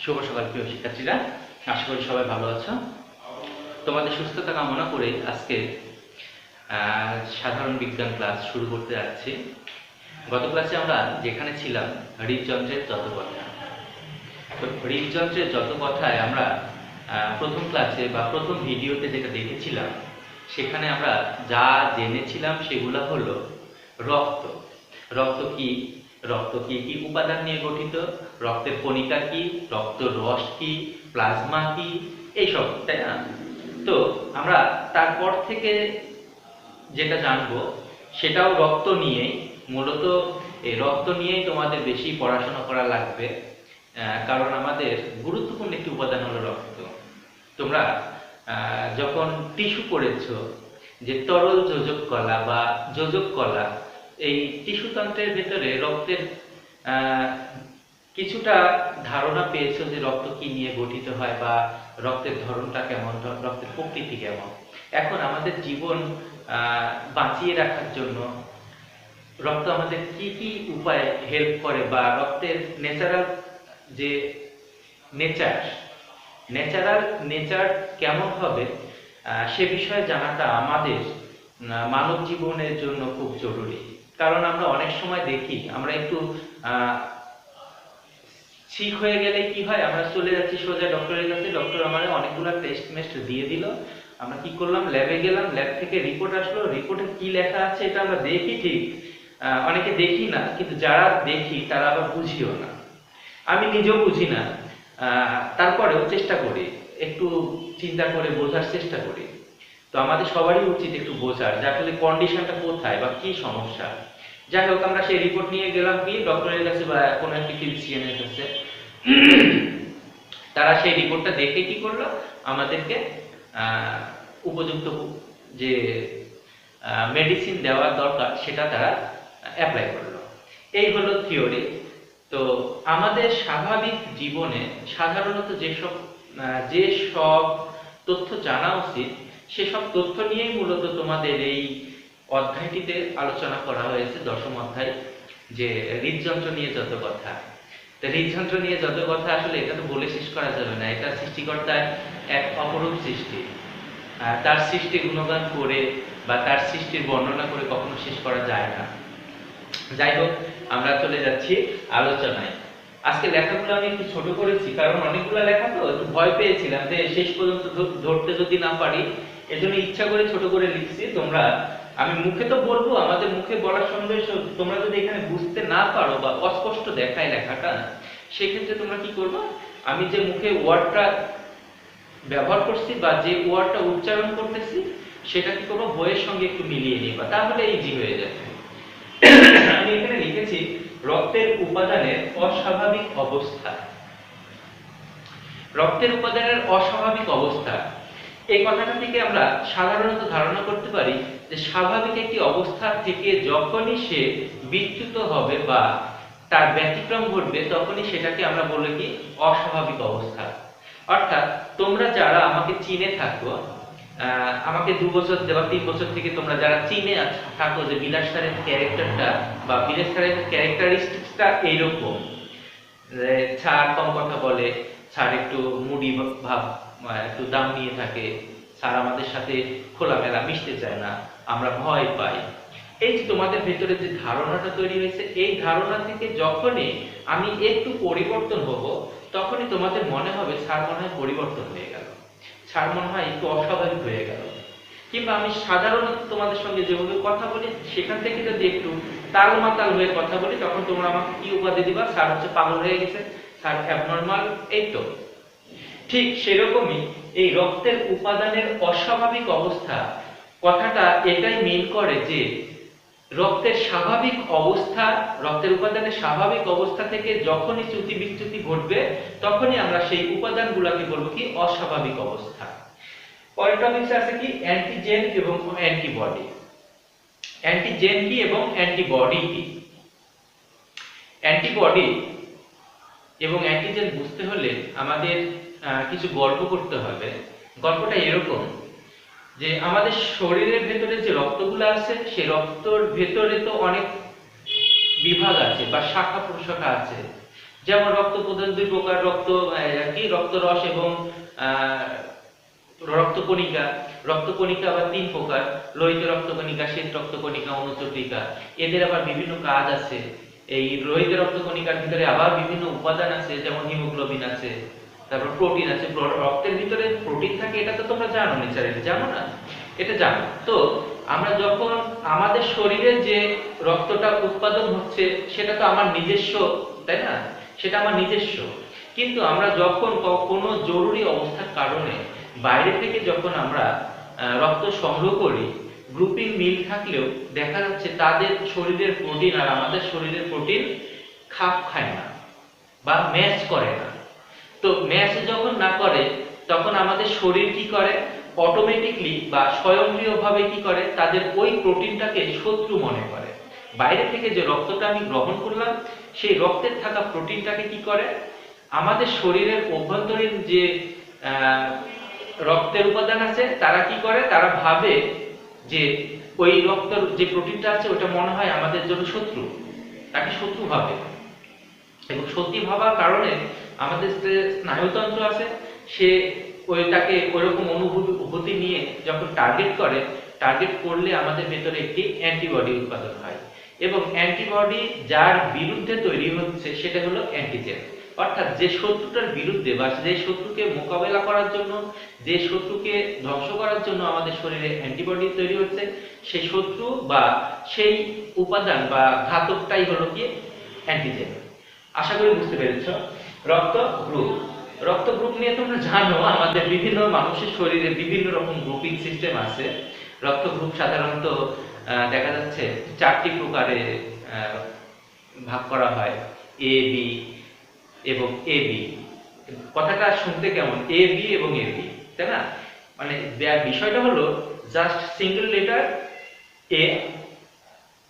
শুভ সকাল প্রিয় শিক্ষার্থীরা, আশা করি সবাই ভালো আছো। তোমাদের সুস্থতা কামনা করে আজকে সাধারণ বিজ্ঞান ক্লাস শুরু করতে যাচ্ছি। গত ক্লাসে আমরা যেখানে ছিলাম, হৃদযন্ত্রের যত কথা। তো হৃদযন্ত্রের যত কথায় আমরা প্রথম ক্লাসে বা প্রথম ভিডিওতে যেটা দেখেছিলাম, সেখানে আমরা যা জেনেছিলাম সেগুলো হলো রক্ত। রক্ত কি, রক্ত কি কি উপাদান নিয়ে গঠিত, রক্তের কণিকা কি, রক্ত রস কি, প্লাজমা কি, এইসব, তাই না? তো আমরা তারপর থেকে যেটা জানবো সেটাও রক্ত নিয়েই। মূলত এই রক্ত নিয়েই তোমাদের বেশি পড়াশোনা করা লাগবে, কারণ আমাদের গুরুত্বপূর্ণ একটি উপাদান হলো রক্ত। তোমরা যখন টিস্যু পড়েছো, যে তরল যোজক কলা বা যোজক কলা, এই টিস্যুতন্ত্রের ভেতরে রক্তের কিছুটা ধারণা পেয়েছো যে রক্ত কি নিয়ে গঠিত হয় বা রক্তের ধরনটা কেমন, রক্তের প্রকৃতি কেমন। এখন আমাদের জীবন বাঁচিয়ে রাখার জন্য রক্ত আমাদের কি কি উপায়ে হেল্প করে, বা রক্তের ন্যাচারাল যে নেচার কেমন হবে, সে বিষয়ে জানাটা আমাদের মানব জীবনের জন্য খুব জরুরি। কারণ আমরা অনেক সময় দেখি, আমরা একটু ঠিক হয়ে গেলে কি হয়, আমরা চলে যাচ্ছি সোজা ডক্টরের কাছে, ডক্টর আমাদের অনেকগুলো টেস্ট মেস্ট দিয়ে দিল, আমরা কি করলাম, ল্যাবে গেলাম, ল্যাব থেকে রিপোর্ট আসলো, রিপোর্টে কি লেখা আছে এটা আমরা দেখি ঠিক, অনেকে দেখি না, কিন্তু যারা দেখি তারা আবার বুঝিও না। আমি নিজেও বুঝি না, তারপরেও চেষ্টা করি, একটু চিন্তা করে বোঝার চেষ্টা করি। তো আমাদের সবারই উচিত একটু বোঝার যে আসলে কন্ডিশনটা কোথায় বা কি সমস্যা। যাই হোক, আমরা সেই রিপোর্ট নিয়ে গেলাম কি ডক্টরের কাছে বা কোনো একটা ফিজিশিয়ানের কাছে। তারা সেই রিপোর্টটা দেখে কি করলো, আমাদেরকে উপযুক্ত যে মেডিসিন দেওয়া দরকার সেটা তারা অ্যাপ্লাই করলো। এই হলো থিওরি। তো আমাদের স্বাভাবিক জীবনে সাধারণত যেসব তথ্য জানা উচিত, সেসব তথ্য নিয়েই মূলত তোমাদের এই অধ্যায়টিতে আলোচনা করা হয়েছে, দশম অধ্যায়, যে হৃদযন্ত্র নিয়ে যত কথা। তো হৃদযন্ত্র নিয়ে যত কথা, আসলে এটা তো বলে শেষ করা যাবে না। এটা সৃষ্টিকর্তার এক অপরূপ সৃষ্টি, তার সৃষ্টি গুণগান করে বা তার সৃষ্টির বর্ণনা করে কখনো শেষ করা যায় না। যাই হোক, আমরা চলে যাচ্ছি আলোচনায়। আজকে লেখাগুলো আমি একটু ছোট করেছি, কারণ অনেকগুলো লেখা তো একটু ভয় পেয়েছিলাম যে শেষ পর্যন্ত ধরতে যদি না পারি, এজন্য ইচ্ছা করে ছোট করে লিখছি। তোমরা, আমি মুখে তো বলবো, আমাদের মুখে বলার সঙ্গে তোমরা যদি এখানে বুঝতে না পারো বা অস্পষ্ট দেখায় লেখাটা, সেক্ষেত্রে তোমরা কি করবে, আমি যে মুখে ওয়ার্ডটা ব্যবহার করছি বা যে ওয়ার্ডটা উচ্চারণ করতেছি, সেটা কি করবো, বইয়ের সঙ্গে একটু মিলিয়ে নিবা, তাহলে ইজি হয়ে যাবে। আমি এখানে লিখেছি রক্তের উপাদানের অস্বাভাবিক অবস্থা। রক্তের উপাদানের অস্বাভাবিক অবস্থা, এই কথাটা থেকে আমরা সাধারণত ধারণা করতে পারি যে স্বাভাবিক একটি অবস্থা থেকে যখনই সে বিচ্যুত হবে বা তার ব্যতিক্রম ঘটবে, তখনই সেটাকে আমরা বলি কি, অস্বাভাবিক অবস্থা। অর্থাৎ তোমরা যারা আমাকে চিনে থাকো, আমাকে 2 বছর বা 3 বছর থেকে তোমরা যারা চিনে থাকো যে বিলাস স্যারের ক্যারেক্টারটা বা বিলাস স্যারের ক্যারেক্টারিস্টিক্সটা এইরকম, স্যার কম কথা বলে, স্যার একটু মুডি ভাব, একটু দাম নিয়ে থাকে, স্যার আমাদের সাথে খোলামেলা মিশতে চায় না, আমরা ভয় পাই। এই যে তোমাদের ভেতরে যে ধারণাটা তৈরি হয়েছে, এই ধারণা থেকে যখনই আমি একটু পরিবর্তন হব, তখনই তোমাদের মনে হবে স্যার মনে হয় পরিবর্তন হয়ে গেল, স্যার মনে হয় একটু অস্বাভাবিক হয়ে গেল। কিংবা আমি সাধারণত তোমাদের সঙ্গে যেভাবে কথা বলি, সেখান থেকে যদি একটু তালমাতাল হয়ে কথা বলি, তখন তোমরা আমাকে কি উপাধি দিবা, স্যার হচ্ছে পাগল হয়ে গেছে, স্যার অ্যাবনর্মাল। এই তো ঠিক সেরকমই এই রক্তের উপাদানের অস্বাভাবিক অবস্থা কথাটা এটাই মিন করে যে রক্তের স্বাভাবিক অবস্থা, রক্তের উপাদানের স্বাভাবিক অবস্থা থেকে যখনই চ্যুতি বিচ্যুতি ঘটবে, তখনই আমরা সেই উপাদানগুলোকে বলবো কি, অস্বাভাবিক অবস্থা। পরের টপিকস আছে কি, অ্যান্টিজেন এবং অ্যান্টিবডি। অ্যান্টিজেন কি এবং অ্যান্টিবডি কি? অ্যান্টিবডি এবং অ্যান্টিজেন বুঝতে হলে আমাদের কিছু গল্প করতে হবে। গল্পটা এরকম যে আমাদের শরীরের ভেতরে যে রক্তগুলো আছে, সেই রক্তর ভেতরে তো অনেক বিভাগ আছে বা শাখা প্রশাখা আছে। যেমন রক্ত প্রদান দুই প্রকার, রক্তরস এবং আহ, রক্তকণিকা। রক্তকণিকা আবার তিন প্রকার, লোহিত রক্তকণিকা, শ্বেত রক্তকণিকা, অনুচক্রিকা। এদের আবার বিভিন্ন কাজ আছে। এই লোহিত রক্তকণিকার ভিতরে আবার বিভিন্ন উপাদান আছে, যেমন হিমোগ্লোবিন আছে, তারপর প্রোটিন আছে। রক্তের ভিতরে প্রোটিন থাকে, এটা তো তোমরা জানো, ন্যাচারালি জানো না? এটা জানো তো। আমরা যখন আমাদের শরীরে যে রক্তটা উৎপাদন হচ্ছে সেটা তো আমার নিজস্ব, তাই না? সেটা আমার নিজস্ব। কিন্তু আমরা যখন কোনো জরুরি অবস্থার কারণে বাইরে থেকে যখন আমরা রক্ত সংগ্রহ করি, গ্রুপিং মিল থাকলেও দেখা যাচ্ছে তাদের শরীরের প্রোটিন আর আমাদের শরীরের প্রোটিন খাপ খায় না বা ম্যাচ করে না। তো ম্যাচ যখন না করে তখন আমাদের শরীর কি করে, অটোমেটিকলি বা স্বয়ংক্রিয়ভাবে কি করে, তাদের ওই প্রোটিনটাকে শত্রু মনে করে। বাইরে থেকে যে রক্তটা আমি গ্রহণ করলাম, সেই রক্তের থাকা প্রোটিনটাকে কি করে, আমাদের শরীরের অভ্যন্তরীণ যে রক্তের উপাদান আছে তারা কি করে, তারা ভাবে যে ওই রক্তের যে প্রোটিনটা আছে ওটা মনে হয় আমাদের জন্য শত্রু, তাকে শত্রু ভাবে। এবং সত্যি ভাবার কারণে আমাদের যে স্নায়ুতন্ত্র আছে সে ওইটাকে ওইরকম অনুভূতি নিয়ে যখন টার্গেট করলে আমাদের ভেতরে একটি অ্যান্টিবডি উৎপাদন হয়। এবং অ্যান্টিবডি যার বিরুদ্ধে তৈরি হচ্ছে সেটা হলো অ্যান্টিজেন। অর্থাৎ যে শত্রুটার বিরুদ্ধে বা যে শত্রুকে মোকাবেলা করার জন্য, যে শত্রুকে ধ্বংস করার জন্য আমাদের শরীরে অ্যান্টিবডি তৈরি হচ্ছে, সেই শত্রু বা সেই উপাদান বা ঘাতকটাই হলো কি অ্যান্টিজেন। আশা করি বুঝতে পেরেছ। রক্ত গ্রুপ, রক্ত গ্রুপ নিয়ে তোমরা জানো আমাদের বিভিন্ন মানুষের শরীরে বিভিন্ন রকম গ্রুপিং সিস্টেম আছে। রক্ত গ্রুপ সাধারণত দেখা যাচ্ছে চারটি প্রকারে ভাগ করা হয়, এ বি এবং এ বি। কথাটা শুনতে কেমন, এ বি এবং এ বি, তাই না? মানে বিষয়টা হলো just single letter A,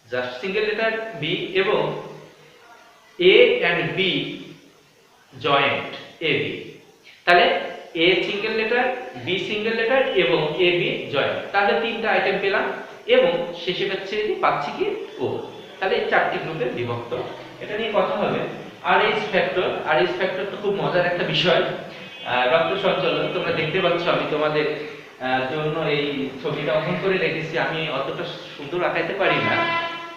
just single letter be এবং A and B joint AB। তাহলে A single letter, B single letter এবং AB জয়েন্ট। তাহলে তিনটা আইটেম পেলাম এবং শেষে পাচ্ছি কি ও। তাহলে এই চারটি গ্রুপে বিভক্ত। এটা নিয়ে কথা হবে। RH ফ্যাক্টর, RH ফ্যাক্টর তো খুব মজার একটা বিষয়। রক্ত সঞ্চালন তোমরা দেখতে পাচ্ছ, আমি তোমাদের জন্য এই ছবিটা অঙ্কন করে রেখেছি। আমি অতটা সুন্দর আঁকাইতে পারি না,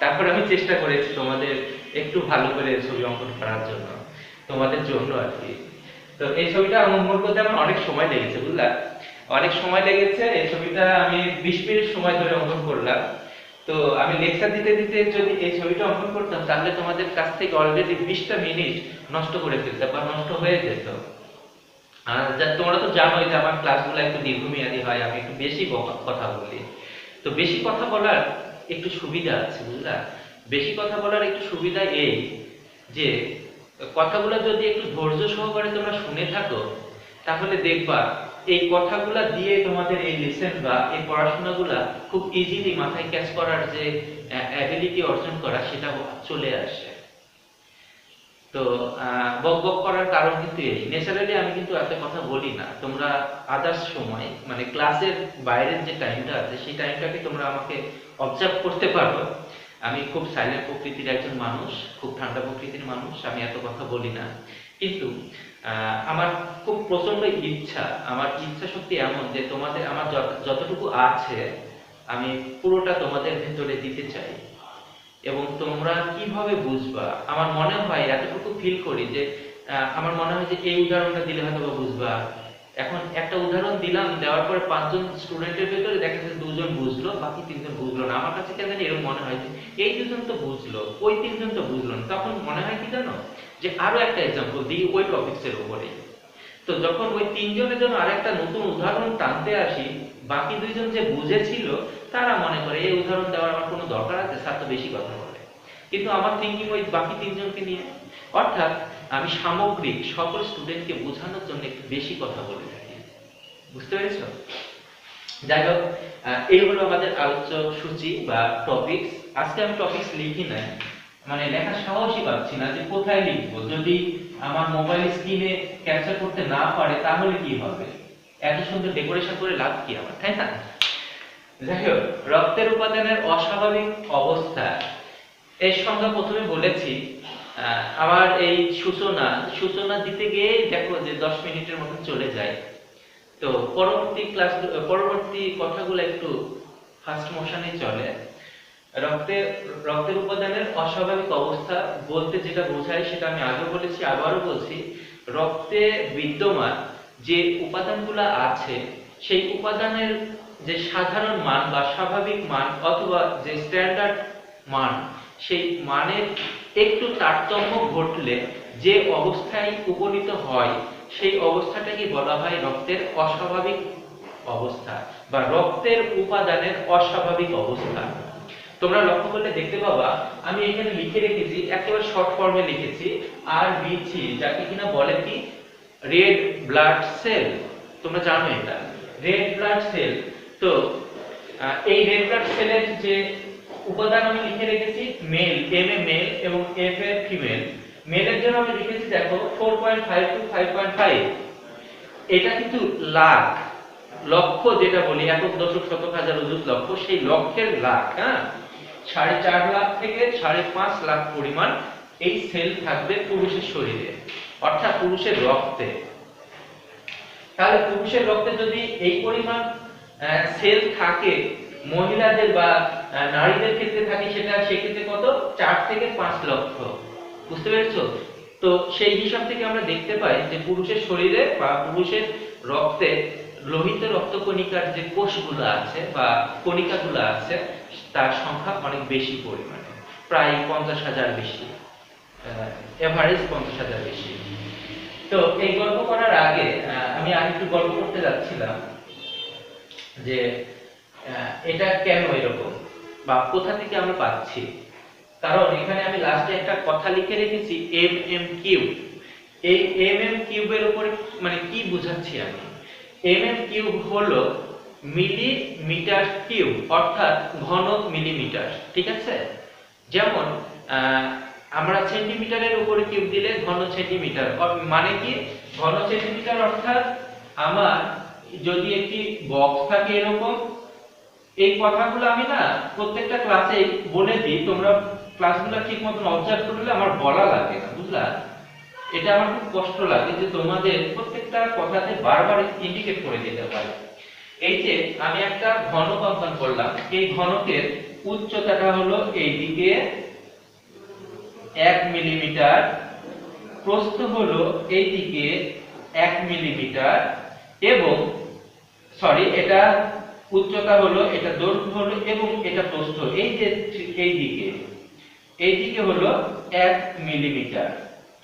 তারপর আমি চেষ্টা করেছি তোমাদের একটু ভালো করে ছবি অঙ্কন করার জন্য, তোমাদের জন্য আর কি। তো এই ছবিটা অঙ্কন করতে আমার অনেক সময় লেগেছে, বুঝলা? অনেক সময় লেগেছে। এই ছবিটা আমি 20 মিনিট সময় ধরে অঙ্কন করলাম। তো আমি লেকচার দিতে দিতে যদি এই ছবিটা অঙ্কন করতাম তাহলে তোমাদের কাছ থেকে অলরেডি 20টা মিনিট নষ্ট করে ফেলতাম বা নষ্ট হয়ে যেত। আর তোমরা তো জানোই যে আমার ক্লাসগুলো একটু দীর্ঘমেয়াদী হয়, আমি একটু বেশি কথা বলি। তো বেশি কথা বলার একটু সুবিধা আছে, বুঝলা? বেশি কথা বলার একটু সুবিধা এই যে কথাগুলো যদি একটু ধৈর্য সহকারে তোমরা শুনে থাকো তাহলে দেখবা এই কথাগুলা দিয়ে তোমাদের এই লেসন বা এই পড়াশোনাগুলা খুব ইজিলি মাথায় ক্যাচ করার যে অ্যাবিলিটি অর্জন করা সেটা চলে আসে। তো বক বক করার কারণ কিন্তু এই, ন্যাচারালি আমি কিন্তু এত কথা বলি না। তোমরা আদার্স সময় মানে ক্লাসের বাইরের যে টাইমটা আছে সেই টাইমটাকে তোমরা আমাকে অবজার্ভ করতে পারো। আমি খুব সাইলেন্ট প্রকৃতির একজন মানুষ, খুব ঠান্ডা প্রকৃতির মানুষ, আমি এত কথা বলি না। কিন্তু আমার খুব প্রচন্ড ইচ্ছা, আমার ইচ্ছা শক্তি এমন যে তোমাদের আমার যতটুকু আছে আমি পুরোটা তোমাদের ভেতরে দিতে চাই। এবং তোমরা কিভাবে বুঝবা, আমার মনে হয় এতটুকু ফিল করি যে আমার মনে হয় যে এই উদাহরণটা দিলে হয়তো বুঝবা। এখন একটা উদাহরণ দিলাম, দেওয়ার পরে 5 জন স্টুডেন্টের ভেতরে দেখা যাচ্ছে 2 জন বুঝলো, বাকি 3 জন বুঝলো না। আমার কাছে কেন এরকম মনে হয় যে এই 2 জন তো বুঝলো, ওই 3 জন তো বুঝলো না। তখন মনে হয় কি জানো, যে আরো একটা एग्जांपल দিই ওই টপিকসের উপরে। তো যখন ওই 3 জনের জন্য আরেকটা নতুন উদাহরণ টানতে আসি, বাকি 2 জন যে বুঝেছিল তারা মনে করে এই উদাহরণ দেওয়ার আমার কোনো দরকার আছে, স্যার তো বেশি কথা বলে। কিন্তু আমার থিঙ্কিং ওই বাকি 3 জনকে নিয়ে। অর্থাৎ আমি সামগ্রিক সকল স্টুডেন্টকে বোঝানোর জন্য একটু বেশি কথা বলে থাকি। বুঝতে পেরেছো? যাই হোক, এই হলো আমাদের আলোচ্য সূচি বা টপিকস। আজকে আমি টপিকস লিখি নাই, মানে লেখার সাহসই পাচ্ছি না যে কোথায় লিখবো। যদি আমার মোবাইল স্ক্রিনে ক্যাপচার করতে না পারে তাহলে কি হবে? এত সুন্দর ডেকোরেশন করে লাভ কি আমার, তাই না? যাই হোক, রক্তের উপাদানের অস্বাভাবিক অবস্থা এর সংজ্ঞা প্রথমে বলেছি আমার এই সূচনা দিতে গিয়ে দেখো যে 10 মিনিটের মতো চলে যায়। তো পরবর্তী কথাগুলো একটু ফাস্ট মোশনে চলে। রক্তের উপাদানের অস্বাভাবিক অবস্থা বলতে যেটা বোঝায় সেটা আমি আগেও বলেছি, আবারও বলছি। রক্তে বিদ্যমান যে উপাদানগুলো আছে সেই উপাদানের যে সাধারণ মান বা স্বাভাবিক মান অথবা যে স্ট্যান্ডার্ড মান, সেই মানের একটু তারতম্য ঘটলে যে অবস্থায় উপনীত হয় সেই অবস্থাটাকে বলা হয় রক্তের অস্বাভাবিক অবস্থা বা রক্তের উপাদানের অস্বাভাবিক অবস্থা। তোমরা লক্ষ্য করলে দেখতে পাবা আমি এখানে লিখে রেখেছি, একেবারে শর্ট ফর্মে লিখেছি আরবিসি, যাকে কিনা বলে কি রেড ব্লাড সেল। তোমরা জানো এটা রেড ব্লাড সেল। তো এই রেড ব্লাড সেলের যে উপাদান আমি লিখে রেখেছি মেল, এম এ মেল এবং এফ এ ফিমেল। মেলের জন্য আমি লিখেছি দেখো 4.5 to 5.5। এটা কিন্তু লাখ, লক্ষ যেটা বলি একক দশক শতক হাজার অযুত লক্ষ, সেই লক্ষের লাখ। 4.5 লাখ থেকে 5.5 লাখ পরিমাণ এই সেল থাকবে পুরুষের শরীরে, অর্থাৎ পুরুষের রক্তে। তাহলে পুরুষের রক্তে যদি এই পরিমাণ সেল থাকে, মহিলাদের বা নারীদের ক্ষেত্রে থাকে সেক্ষেত্রে কত? 4 থেকে 5 লক্ষ। বুঝতে পেরেছো? তো সেই হিসাব থেকে আমরা দেখতে পাই যে পুরুষের শরীরে বা পুরুষের রক্তে লোহিত রক্তকণিকার যে কোষগুলো আছে বা কণিকাগুলো আছে তার সংখ্যা অনেক বেশি পরিমাণে, প্রায় 50,000 বেশি, এভারেজ 50,000 বেশি। তো এই গল্প করার আগে আমি আরেকটু গল্প করতে যাচ্ছিলাম যে এটা কেন এরকম বা কোথা থেকে আমরা পাচ্ছি। কারণ এখানে আমি লাস্টে একটা কথা লিখে রেখেছি এম কিউব। এই এম কিউবের উপরে মানে কি বোঝাচ্ছি আমি? এম কিউব হলো মিলিমিটার কিউব, অর্থাৎ ঘন মিলিমিটার। ঠিক আছে? যেমন আমরা সেন্টিমিটারের উপরে কিউব দিলে ঘন সেন্টিমিটার, মানে কি ঘন সেন্টিমিটার অর্থাৎ আমার যদি একটি বক্স থাকে এরকম, এই কথাগুলো আমি না প্রত্যেকটা ক্লাসে বলে দিই, তোমরা ক্লাসগুলো ঠিক মতন অবজার্ভ করলে আমার বলা লাগে না, বুঝলা? এটা আমার খুব কষ্ট লাগে যে তোমাদের প্রত্যেকটা কথাতে বারবার ইন্ডিকেট করে দিতে পারি। এই যে আমি একটা ঘনক অঙ্কন করলাম, এই ঘনকের উচ্চতাটা হলো এইদিকে 1 মিলিমিটার, প্রস্থ হলো এইদিকে 1 মিলিমিটার এবং এটা উচ্চতা হলো, এটা দৈর্ঘ্য হলো এবং এটা প্রস্থ এই যে এইদিকে হলো 1 মিলিমিটার।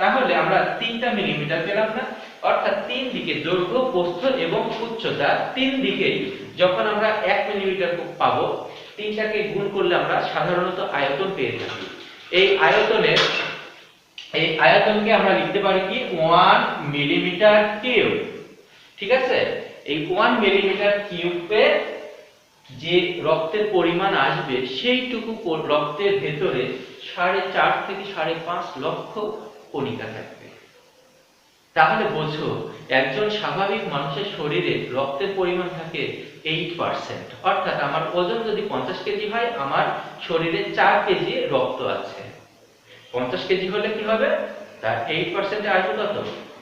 তাহলে আমরা 3টা মিলিমিটার পেলাম না? অর্থাৎ 3 দিকে দৈর্ঘ্য, প্রস্থ এবং উচ্চতা 3 দিকেই যখন আমরা 1 মিলিমিটার পাবো, 3টাকে গুণ করলে আমরা সাধারণত আয়তন পেয়ে থাকি। এই আয়তনকে আমরা লিখতে পারি কি 1 মিলিমিটার কিউব। ঠিক আছে? এই 1 মিলিমিটার কিউবে যে রক্তের পরিমাণ আসবে সেইটুকু রক্তের ভেতরে 4.5 থেকে 5.5 লক্ষ কণিকা থাকবে। তাহলে বোঝো একজন স্বাভাবিক মানুষের শরীরে রক্তের পরিমাণ থাকে 8%, অর্থাৎ আমার ওজন যদি 50 কেজি হয়, আমার শরীরে 4 কেজি রক্ত আছে। 50 কেজি হলে কি হবে? তার 8% আসবে কত?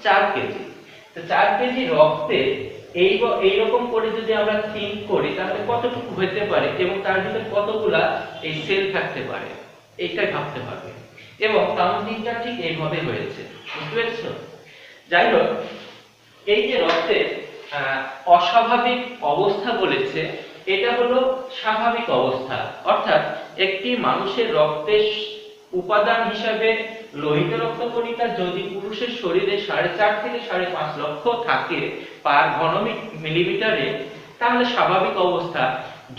4 কেজি। তো 4 কেজি রক্তে এইরকম করে যদি আমরা থিঙ্ক করি তাহলে কতটুকু হতে পারে এবং তার ভিতরে কতগুলা এই সেল থাকতে পারে, এইটাই ভাবতে হবে। এবং কাউন্টিংটা ঠিক এইভাবে হয়েছে, বুঝতে পেরেছো? যাই হোক, এই যে রক্তের অস্বাভাবিক অবস্থা বলেছে, এটা হলো স্বাভাবিক অবস্থা। অর্থাৎ একটি মানুষের রক্তের উপাদান হিসাবে লোহিত রক্তকণিকা যদি পুরুষের শরীরে 4.5 থেকে 5.5 লক্ষ থাকে পার ঘন মিলিমিটারে, তাহলে স্বাভাবিক অবস্থা।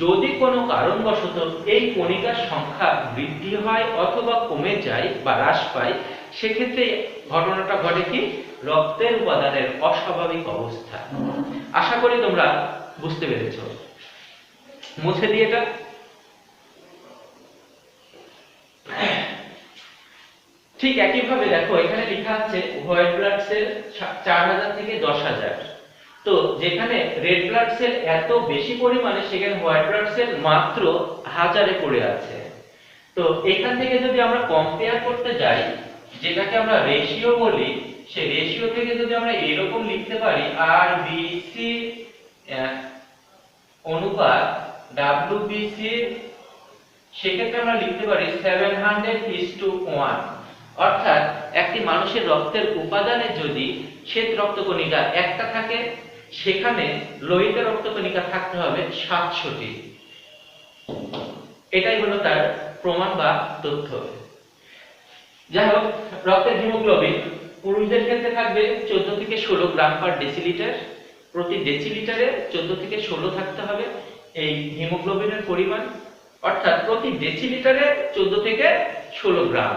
যদি কোনো কারণবশত এই কণিকার সংখ্যা বৃদ্ধি হয় অথবা কমে যায় বা হ্রাস পায়, সেক্ষেত্রে ঘটনাটা ঘটে কি রক্তের উপাদানের অস্বাভাবিক অবস্থা। আশা করি তোমরা বুঝতে পেরেছো। মুছে দিয়ে এটা ঠিক একইভাবে দেখো এখানে লেখা আছে হোয়াইট ব্লাড সেল 4000 থেকে 10,000। তো যেখানে রেড ব্লাড সেল এত বেশি পরিমাণে, সেখানে হোয়াইট ব্লাড সেল মাত্র 1000-এ পড়ে আছে। তো এখান থেকে যদি আমরা কম্পেয়ার করতে যাই যেটাকে আমরা রেশিও বলি, সেই রেশিও থেকে যদি আমরা এরকম লিখতে পারি আর বি সি অনুপাত WBC, সেক্ষেত্রে আমরা লিখতে পারি 700:1। অর্থাৎ একটি মানুষের রক্তের উপাদানে যদি শ্বেত রক্তকণিকা একটা থাকে, সেখানে লোহিত রক্তকণিকা থাকতে হবে 700টি। এটাই হলো তার প্রমাণ বা তথ্য। যাই হোক, রক্তের হিমোগ্লোবিন পুরুষদের ক্ষেত্রে থাকবে 14 থেকে 16 গ্রাম পার ডেসিলিটার। প্রতি ডেসিলিটারে 14 থেকে 16 থাকতে হবে এই হিমোগ্লোবিনের পরিমাণ, অর্থাৎ প্রতি ডেসিলিটারে 14 থেকে 16 গ্রাম।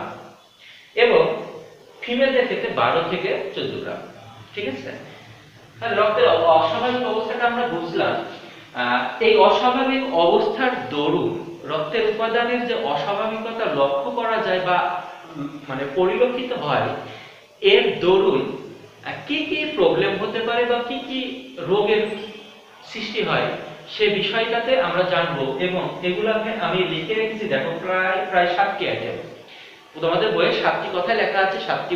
এবং ফিমেলদের ক্ষেত্রে 12 থেকে 14 গ্রাম। ঠিক আছে? তাহলে রক্তের অস্বাভাবিক অবস্থাটা আমরা বুঝলাম। এই অস্বাভাবিক অবস্থার দরুন রক্তের উপাদানের যে অস্বাভাবিকতা লক্ষ্য করা যায় বা মানে পরিলক্ষিত হয়, এর দরুন কি কি প্রবলেম হতে পারে বা কি কি রোগের সৃষ্টি হয় সে বিষয়টাতে আমরা জানবো। এবং এগুলাকে আমি লিখে রেখেছি, দেখো প্রায় 7টি আইটেম। তোমাদের বইয়ে 7টি কথা লেখা আছে, 7টি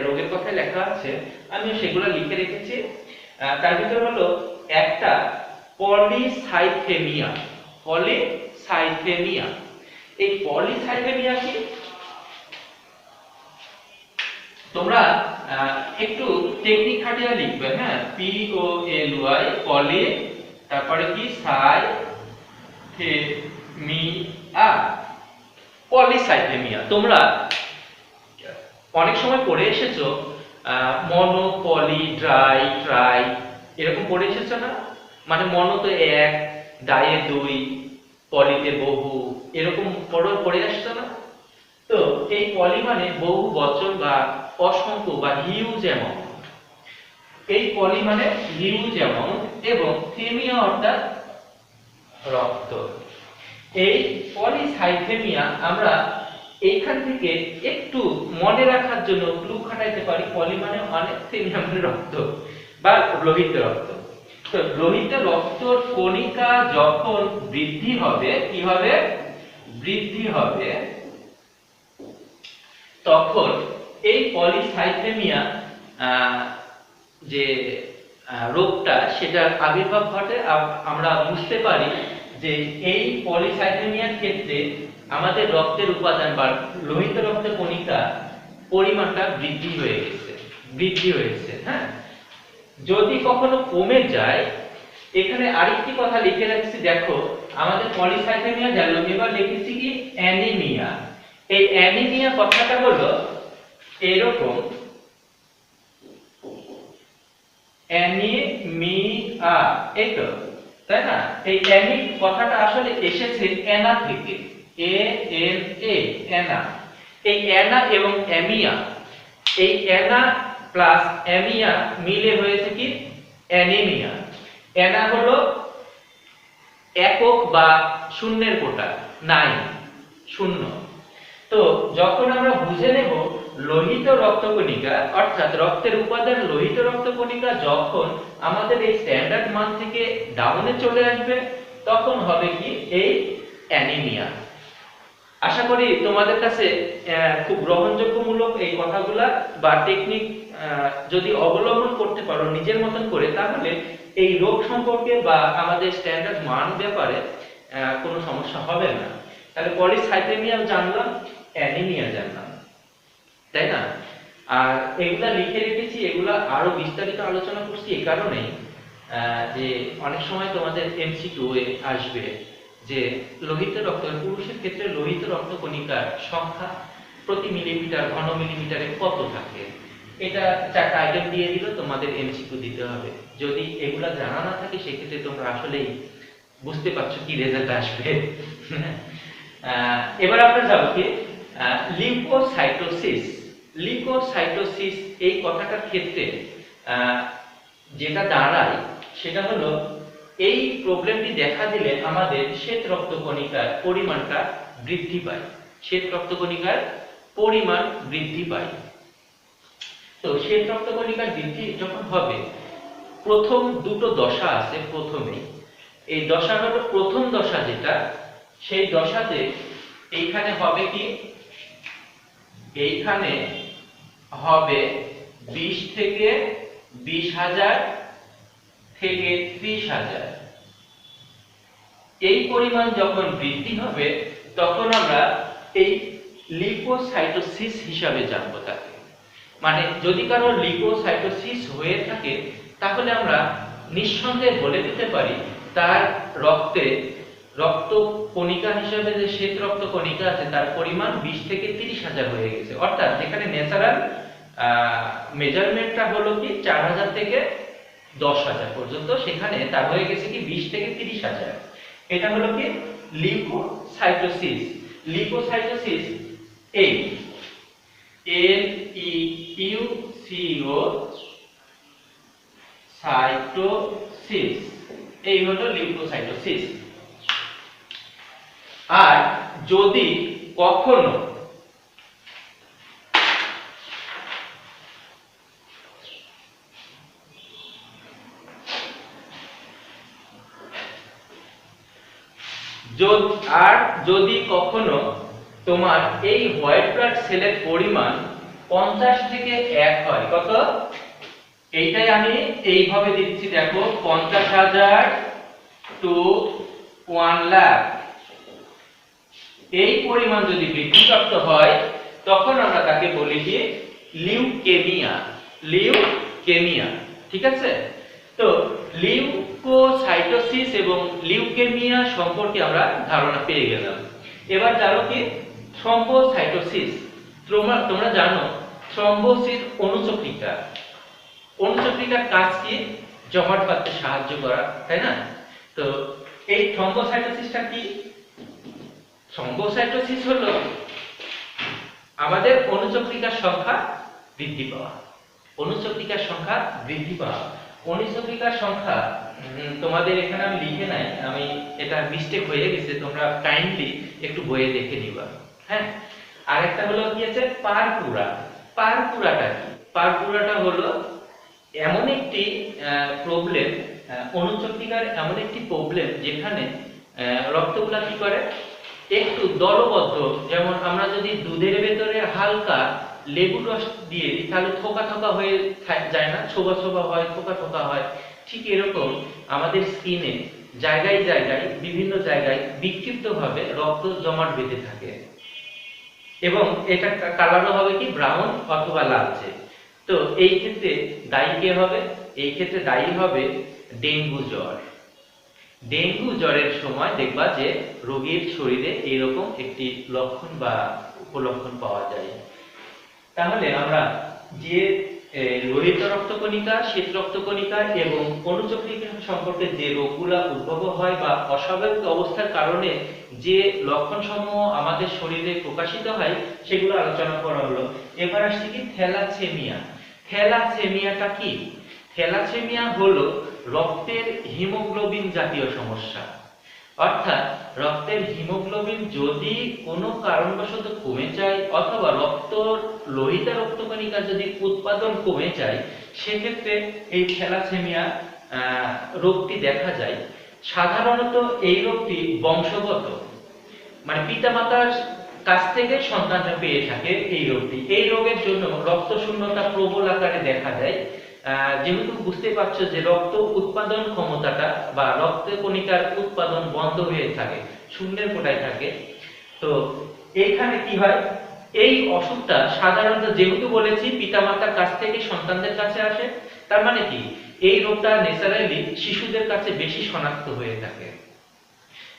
রোগের কথা লেখা আছে, আমি সেগুলো লিখে রেখেছি। তার ভিতরে হলো একটা পলিসাইথেমিয়া। পলিসাইথেমিয়া, এই পলিসাইথেমিয়া কি তোমরা একটু টেকনিক খাটিয়ে লিখবে। হ্যাঁ, POLY, পলি, তারপরে কি সাইথেমিয়া, পলিসাইথেমিয়া। তোমরা অনেক সময় পড়ে এসেছো মনো, পলি, ড্রাই, ট্রাই, এরকম পড়ে এসেছো না? মানে মনো তো এক, ডাইয়ে 2, পলিতে বহু, এরকম পড়ে আসছো না? তো এই পলি মানে বহু বচন বা অসংখ্য বা হিউজ অ্যামাউন্ট। এই পলি মানে হিউজ অ্যামাউন্ট, এবং থেমিয়া অর্থাৎ রক্ত। এই পলিসাইথেমিয়া আমরা এইখান থেকে একটু মনে রাখার জন্য ক্লু খাটাইতে পারি। পলি মানে অনেক, থেমিয়া মানে রক্ত বা লোহিত রক্ত। তো লোহিত রক্তর কণিকা যখন বৃদ্ধি হবে, কি হবে? বৃদ্ধি হবে, তখন এই পলিসাইথেমিয়া যে রোগটা সেটার আবির্ভাব ঘটে। আমরা বুঝতে পারি যে এই পলিসাইথেমিয়ার ক্ষেত্রে আমাদের রক্তের উপাদান বা লোহিত রক্তের কণিকা পরিমাণটা বৃদ্ধি হয়েছে। হ্যাঁ, যদি কখনো কমে যায়, এখানে আরেকটি কথা লিখে রাখছি, দেখো আমাদের পলিসাইথেমিয়া গেল, এবার লিখেছি কি অ্যানিমিয়া। এই অ্যানিমিয়া কথাটা হলো এরকম, অ্যানিমিয়া, এই তো, তাই না? এই অ্যানিক কথাটা আসলে এসেছে অ্যানা থেকে, ANA, অ্যানা। এই অ্যানা এবং অ্যামিয়া, এই অ্যানা প্লাস অ্যামিয়া মিলে হয়েছে কি অ্যানিমিয়া। অ্যানা হলো একক বা শূন্যের কোটা, নাই, শূন্য। তো যখন আমরা বুঝে নেব লোহিত রক্তকণিকা, অর্থাৎ রক্তের উপাদান লোহিত রক্তকণিকা যখন আমাদের এই স্ট্যান্ডার্ড মান থেকে ডাউনে চলে আসবে, তখন হবে কি এই অ্যানিমিয়া। আশা করি তোমাদের কাছে খুব গ্রহণযোগ্যমূলক এই কথাগুলা বা টেকনিক যদি অবলম্বন করতে পারো নিজের মতন করে, তাহলে এই রোগ সম্পর্কে বা আমাদের স্ট্যান্ডার্ড মান ব্যাপারে কোনো সমস্যা হবে না। তাহলে পলিসাইথেমিয়া জানলাম, অ্যানিমিয়া জানলাম, তাই না? আর এগুলা লিখে রেখেছি, এগুলা আরো বিস্তারিত আলোচনা করছি এই কারণে যে অনেক সময় তোমাদের MCQ এ আসবে যে লোহিত রক্ত, পুরুষের ক্ষেত্রে লোহিত রক্ত কণিকার সংখ্যা প্রতি মিলিমিটার ঘন মিলিমিটারে কত থাকে। এটা 4টা আইটেম দিয়ে দিল, তোমাদের MCQ দিতে হবে। যদি এগুলা জানা না থাকে, সেক্ষেত্রে তোমরা আসলেই বুঝতে পারছো কি রেজাল্ট আসবে। এবার আমরা যাব কি লিউকোসাইটোসিস। লিউকোসাইটোসিস এই কথাটার ক্ষেত্রে যেটা দাঁড়ায় সেটা হলো, এই প্রবলেমটি দেখা দিলে আমাদের শ্বেত রক্তকণিকার পরিমাণটা বৃদ্ধি পায়। শ্বেত রক্তকণিকার পরিমাণ বৃদ্ধি পায়। তো শ্বেত রক্তকণিকার বৃদ্ধি যখন হবে, প্রথম দুটো দশা আছে। প্রথমে এই দশা হলো প্রথম দশা যেটা, সেই দশাতে এইখানে হবে কি, এইখানে হবে 20 থেকে 20,000 থেকে 30,000। এই পরিমাণ যখন বৃদ্ধি হবে তখন আমরা এই লিউকোসাইটোসিস হিসাবে জানবো তাকে। মানে যদি কারো লিউকোসাইটোসিস হয়ে থাকে তাহলে আমরা নিঃসন্দেহে বলে দিতে পারি তার রক্তে রক্ত কণিকা হিসাবে যে শ্বেত রক্ত কণিকা আছে তার পরিমাণ 20 থেকে 30,000 হয়ে গেছে। অর্থাৎ যেখানে ন্যাচারাল মেজারমেন্টটা হলো কি 4,000 থেকে 10,000 পর্যন্ত, সেখানে তার হয়ে গেছে কি 20 থেকে 30,000। এটা হলো কি লিউকোসাইটোসিস। লিউকোসাইটোসিস এই LEUCO সাইটোসিস, এই হলো লিউকোসাইটোসিস। আর যদি কখনো যদি কখনো তোমার এই হোয়াইট ব্লাড সেলের পরিমাণ 50 থেকে 1 হয়, কত? এইটাই আমি এইভাবে দিচ্ছি, দেখো 50,000 টু 1 লাখ। এই পরিমাণ যদি বৃদ্ধিপ্রাপ্ত হয় তখন আমরা তাকে বলি কি লিউকেমিয়া। লিউকেমিয়া, ঠিক আছে? তো লিউকোসাইটোসিস এবং লিউকেমিয়া সম্পর্কে আমরা ধারণা পেয়ে গেলাম। এবার জানো কি থ্রম্বোসাইটোসিস। তোমরা জানো থ্রম্বোসিস অণুচক্রিকা। অণুচক্রিকার কাজ কি? জমাট বাঁধতে সাহায্য করা, তাই না? তো এই থ্রম্বোসাইটোসিসটা কি? থ্রম্বোসাইটোসিস হলো আমাদের অণুচক্রিকার সংখ্যা বৃদ্ধি পাওয়া। অণুচক্রিকার সংখ্যা বৃদ্ধি পাওয়া। অণুচক্রিকার সংখ্যা তোমাদের এখানে আমি লিখে নাই, আমি এটা মিস্টেক হয়ে গেছে, তোমরা কাইন্ডলি একটু বইয়ে দেখে নিবা। হ্যাঁ, আরেকটা হলো কি আছে পারপুরা। পারপুরাটা কি? পারপুরাটা হলো এমন একটি প্রবলেম, অণুচক্রিকার এমন একটি প্রবলেম যেখানে রক্তগুলা কি করে একটু দলবদ্ধ। যেমন আমরা যদি দুধের ভেতরে হালকা লেবুর রস দিয়ে দিই তাহলে থোকা থোকা হয়ে যায় না, ছোবা ছোবা হয়, থোকা থোকা হয়। ঠিক এরকম আমাদের স্কিনে জায়গায় জায়গায় বিভিন্ন জায়গায় বিক্ষিপ্তভাবে রক্ত জমাট বেঁধে থাকে এবং এটা কালারও হবে কি ব্রাউন অথবা লালচে। তো এই ক্ষেত্রে দায়ী কে হবে? এই ক্ষেত্রে দায়ী হবে ডেঙ্গু জ্বর। ডেঙ্গু জ্বরের সময় দেখবা যে রোগীর শরীরে এইরকম একটি লক্ষণ বা উপলক্ষণ পাওয়া যায়। তাহলে আমরা যে লোহিত রক্তকণিকা, শ্বেত রক্তকণিকা এবং অণুচক্রিকা সম্পর্কে যে রোগগুলা উদ্ভব হয় বা অস্বাভাবিক অবস্থার কারণে যে লক্ষণসমূহ আমাদের শরীরে প্রকাশিত হয় সেগুলো আলোচনা করা হলো। এবার আসছে কি থ্যালাসেমিয়া। থ্যালাসেমিয়াটা কি? থ্যালাসেমিয়া হলো রক্তের হিমোগ্লোবিন জাতীয় সমস্যা। অর্থাৎ রক্তের হিমোগ্লোবিন যদি কোনো কারণবশত কমে যায় অথবা লোহিত রক্তকণিকা যদি উৎপাদন কমে যায় সেক্ষেত্রে এই থ্যালাসেমিয়া রোগটি দেখা যায়। সাধারণত এই রোগটি বংশগত, মানে পিতামাতার কাছ থেকে সন্তানরা পেয়ে থাকে এই রোগটি। এই রোগের জন্য রক্ত শূন্যতা প্রবল আকারে দেখা দেয়। যেহেতু বুঝতে পারছো যে রক্ত উৎপাদন ক্ষমতাটা বা রক্ত কণিকার উৎপাদন বন্ধ হয়ে থাকে, শূন্যের কোটায় থাকে। তো এইখানে কি হয়, এই অসুখটা সাধারণত যেহেতু বলেছি পিতামাতার কাছ থেকে সন্তানদের কাছে আসে, তার মানে কি এই রোগটা ন্যাচারালি শিশুদের কাছে বেশি শনাক্ত হয়ে থাকে।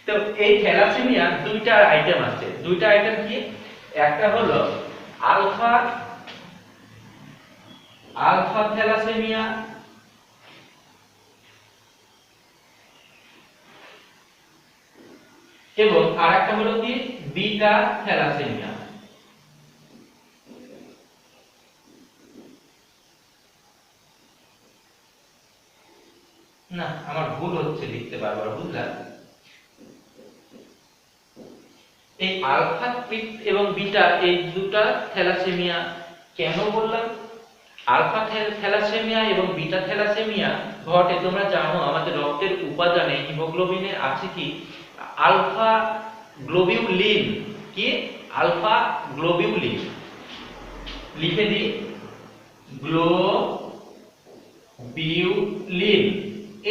তো এই থ্যালাসেমিয়া দুইটা আইটেম আছে। দুইটা আইটেম কি? একটা হলো আলফা থ্যালাসেমিয়া এবং আরেকটা হলো কি বিটা থ্যালাসেমিয়া। না, আমার ভুল হচ্ছে লিখতে বারবার, বুঝলাম। এই আলফা এবং বিটা এই দুটা থ্যালাসেমিয়া কেন বললাম? আলফা থ্যালাসেমিয়া এবং বিটা থ্যালাসেমিয়া ঘটে, তোমরা জানো আমাদের রক্তের উপাদানে হিমোগ্লোবিনে আছে কি আলফা গ্লোবিউলিন। কি আলফা গ্লোবিউলিন? লিখে দিই গ্লোবিউলিন।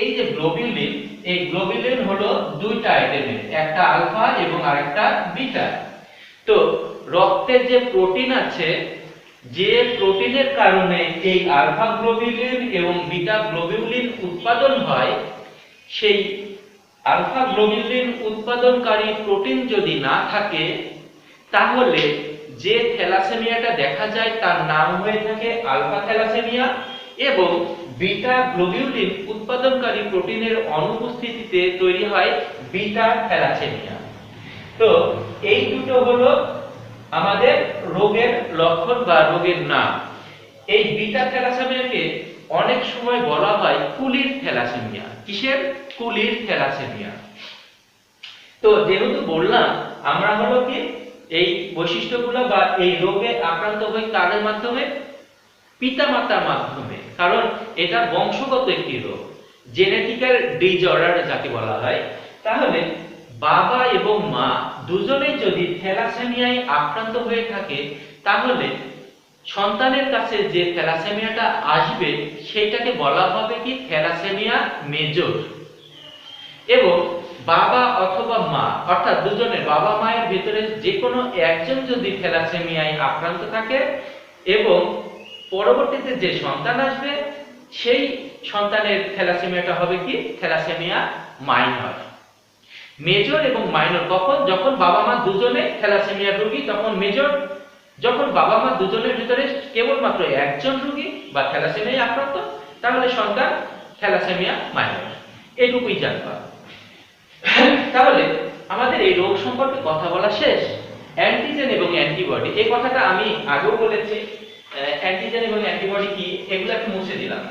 এই যে গ্লোবিউলিন, এই গ্লোবিউলিন হলো দুইটা আইটেমের, একটা আলফা এবং আরেকটা বিটা। তো রক্তের যে প্রোটিন আছে, যে প্রোটিনের কারণে এই আলফা গ্লোবিউলিন এবং বিটা গ্লোবিউলিন উৎপাদন হয়, সেই আলফা গ্লোবিউলিন উৎপাদনকারী প্রোটিন যদি না থাকে, তাহলে যে থ্যালাসেমিয়াটা দেখা যায় তার নাম হয়ে থাকে আলফা থ্যালাসেমিয়া, এবং বিটা গ্লোবিউলিন উৎপাদনকারী প্রোটিনের অনুপস্থিতিতে তৈরি হয় বিটা থ্যালাসেমিয়া। তো এই দুটো হলো আমাদের রোগের লক্ষণ বা রোগের নাম। এই বিটা থ্যালাসেমিয়াকে অনেক সময় বলা হয় কুলির থ্যালাসেমিয়া। কিসের? কুলির থ্যালাসেমিয়া। তো যেহেতু বললাম আমরা হলো কি এই বৈশিষ্ট্যগুলো বা এই রোগে আক্রান্ত হই কাদের মাধ্যমে? পিতামাতার মাধ্যমে, কারণ এটা বংশগত একটি রোগ, জেনেটিক্যাল ডিসঅর্ডার যাকে বলা হয়। তাহলে বাবা এবং মা দুজনেই যদি থ্যালাসেমিয়ায় আক্রান্ত হয়ে থাকে, তাহলে সন্তানের কাছে যে থ্যালাসেমিয়াটা আসবে সেটাকে বলা হবে কি থ্যালাসেমিয়া মেজর। এবং বাবা অথবা মা, অর্থাৎ দুজনের বাবা মায়ের ভিতরে যে কোনো একজন যদি থ্যালাসেমিয়ায় আক্রান্ত থাকে এবং পরবর্তীতে যে সন্তান আসবে সেই সন্তানের থ্যালাসেমিয়াটা হবে কি থ্যালাসেমিয়া মাইনর। মেজর এবং মাইনর কখন? যখন বাবা মা দুজনে থ্যালাসেমিয়া রোগী তখন মেজর, যখন বাবা মা দুজনের ভিতরে কেবলমাত্র একজন রোগী বা থ্যালাসেমিয়ায় আক্রান্ত তাহলে সন্তান থ্যালাসেমিয়া মাইনর। এইটুকুই জানবা। তাহলে আমাদের এই রোগ সম্পর্কে কথা বলা শেষ। অ্যান্টিজেন এবং অ্যান্টিবডি, এই কথাটা আমি আগেও বলেছি। অ্যান্টিজেন এবং অ্যান্টিবডি কি এগুলো একটু মুছে দিলাম।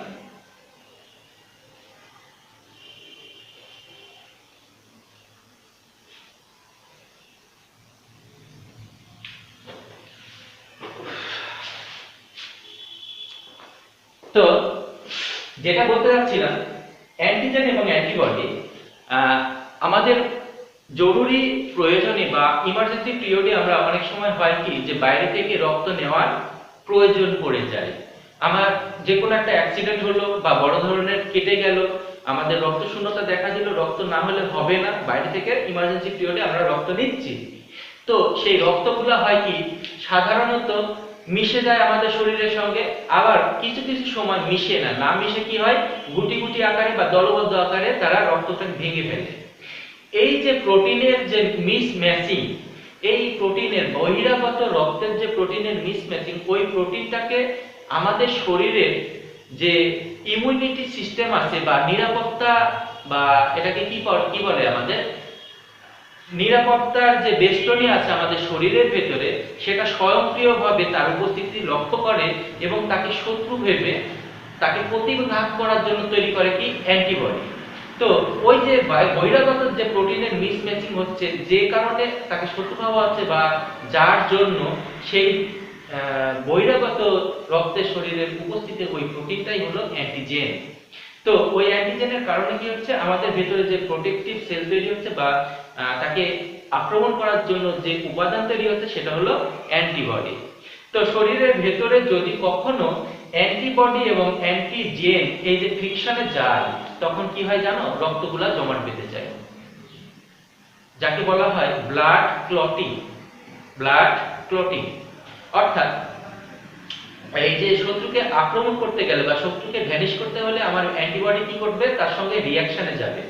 তো যেটা বলতে যাচ্ছিলাম, অ্যান্টিজেন এবং অ্যান্টিবডি আমাদের জরুরি প্রয়োজনে বা ইমার্জেন্সি পিরিয়ডে আমরা অনেক সময় হয় কি যে বাইরে থেকে রক্ত নেওয়ার প্রয়োজন পড়ে যায়। আমার যে কোনো একটা অ্যাক্সিডেন্ট হলো বা বড় ধরনের কেটে গেল, আমাদের রক্ত শূন্যতা দেখা দিল, রক্ত না হলে হবে না, বাইরে থেকে ইমার্জেন্সি পিরিয়ডে আমরা রক্ত নিচ্ছি। তো সেই রক্তগুলো হয় কি সাধারণত মিশে যায় আমাদের শরীরের সঙ্গে, আবার কিছু কিছু সময় মিশে না, না মিশে কি হয় গুটি গুটি আকারে বা দলবদ্ধ আকারে তারা রক্তটাকে ভেঙে ফেলে। এই যে প্রোটিনের যে মিসম্যাচিং, এই প্রোটিনের বহিরাগত রক্তের যে প্রোটিনের মিসম্যাচিং, ওই প্রোটিনটাকে আমাদের শরীরের যে ইমিউনিটি সিস্টেম আছে বা নিরাপত্তা বা এটাকে কি বলে আমাদের নিরাপত্তার যে বেষ্টনী আছে আমাদের শরীরের ভেতরে, সেটা স্বয়ংক্রিয়ভাবে তার উপস্থিতি লক্ষ্য করে এবং তাকে শত্রু ভেবে তাকে প্রতিঘাত করার জন্য তৈরি করে কি অ্যান্টিবডি। তো ওই যে বহিরাগত যে প্রোটিনের মিসম্যাচিং হচ্ছে, যে কারণে তাকে শত্রু ভাবা হচ্ছে বা যার জন্য সেই বহিরাগত রক্তের শরীরের উপস্থিতি ওই প্রোটিনটাই হলো অ্যান্টিজেন। তো ওই অ্যান্টিজেনের কারণে কি হচ্ছে আমাদের ভেতরে যে প্রোটেক্টিভ সেল তৈরি হচ্ছে বা তাকে আক্রমণ করার জন্য যে উপাদান তৈরি হচ্ছে সেটা হলো অ্যান্টিবডি। তো শরীরের ভেতরে যদি কখনো অ্যান্টিবডি এবং অ্যান্টিজেন এই যে ফ্রিকশনে যায়, তখন কি হয় জানো? রক্তগুলা জমাট বেঁধে যায়, যাকে বলা হয় ব্লাড ক্লটিং। ব্লাড ক্লটিং অর্থাৎ এই যে শত্রুকে আক্রমণ করতে গেলে বা শত্রুকে ভ্যানিশ করতে হলে আমার অ্যান্টিবডি কি করবে? তার সঙ্গে রিঅ্যাকশনে যাবে।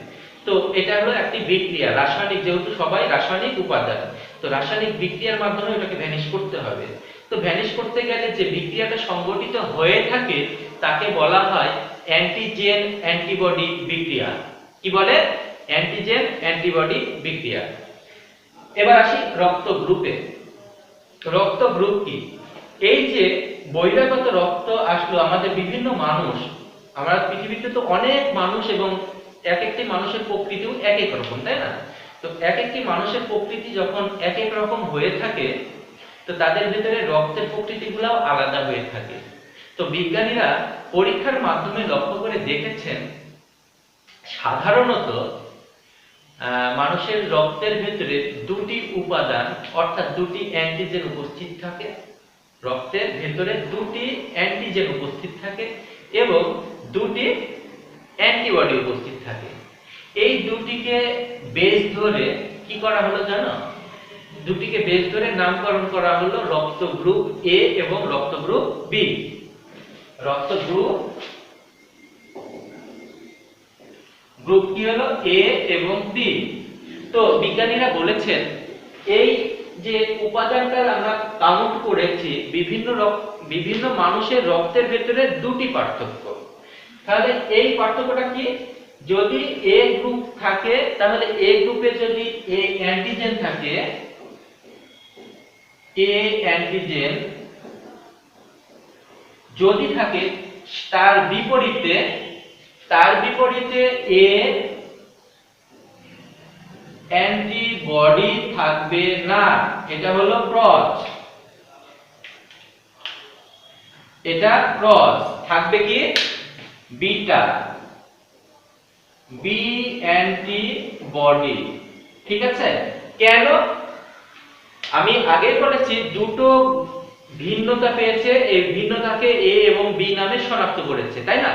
তো এটা হলো একটি বিক্রিয়া, রাসায়নিক, যেহেতু সবাই রাসায়নিক উপাদান, তো রাসায়নিক বিক্রিয়ার মাধ্যমে এটাকে ভ্যানিশ করতে হবে। তো ভ্যানিশ করতে গেলে যে বিক্রিয়াটা সংঘটিত হয়ে থাকে তাকে বলা হয় অ্যান্টিজেন অ্যান্টিবডি বিক্রিয়া। কি বলে? অ্যান্টিজেন অ্যান্টিবডি বিক্রিয়া। এবার আসি রক্ত গ্রুপে। রক্ত গ্রুপ কি? এই যে বহিরাগত রক্ত আসলো, আমাদের বিভিন্ন মানুষ, আমরা পৃথিবীতে তো অনেক মানুষ এবং এক একটি মানুষের প্রকৃতিও এক এক রকম, তাই না? তো এক একটি মানুষের প্রকৃতি যখন এক এক রকম হয়ে থাকে, তো তাদের ভিতরে রক্তের প্রকৃতিগুলোও আলাদা হয়ে থাকে। তো বিজ্ঞানীরা পরীক্ষার মাধ্যমে লক্ষ্য করে দেখেছেন সাধারণত মানুষের রক্তের ভিতরে দুটি উপাদান অর্থাৎ দুটি অ্যান্টিজেন উপস্থিত থাকে রক্তের ভেতরে দুটি অ্যান্টিজেন উপস্থিত থাকে এবং দুটি অ্যান্টিবডি উপস্থিত থাকে। এই দুটিকে বেস ধরে কি করা হলো জানো? দুটিকে বেস ধরে নামকরণ করা হলো রক্ত গ্রুপ এ এবং রক্ত গ্রুপ বি। রক্ত গ্রুপ কি হলো? এ এবং বি। তো বিজ্ঞানীরা বলেছেন এই যে উপাদানটা আমরা কাউন্ট করেছি বিভিন্ন মানুষের রক্তের ভেতরে দুটি পার্থক্য। তাহলে এই পার্থক্যটা কি? যদি এ গ্রুপ থাকে তাহলে এ গ্রুপে যদি এ অ্যান্টিজেন থাকে, এ অ্যান্টিজেন যদি থাকে, তার বিপরীতে এ অ্যান্টিবডি থাকবে না। এটা হলো ক্রস। এটা ক্রস। থাকবে কি? Beta, B antibody. ঠিক আছে? কেন? আমি আগে বলেছি দুটো ভিন্নতা পেয়েছে, এই ভিন্নতাকে এ এবং বি নামে শনাক্ত করেছে, তাই না?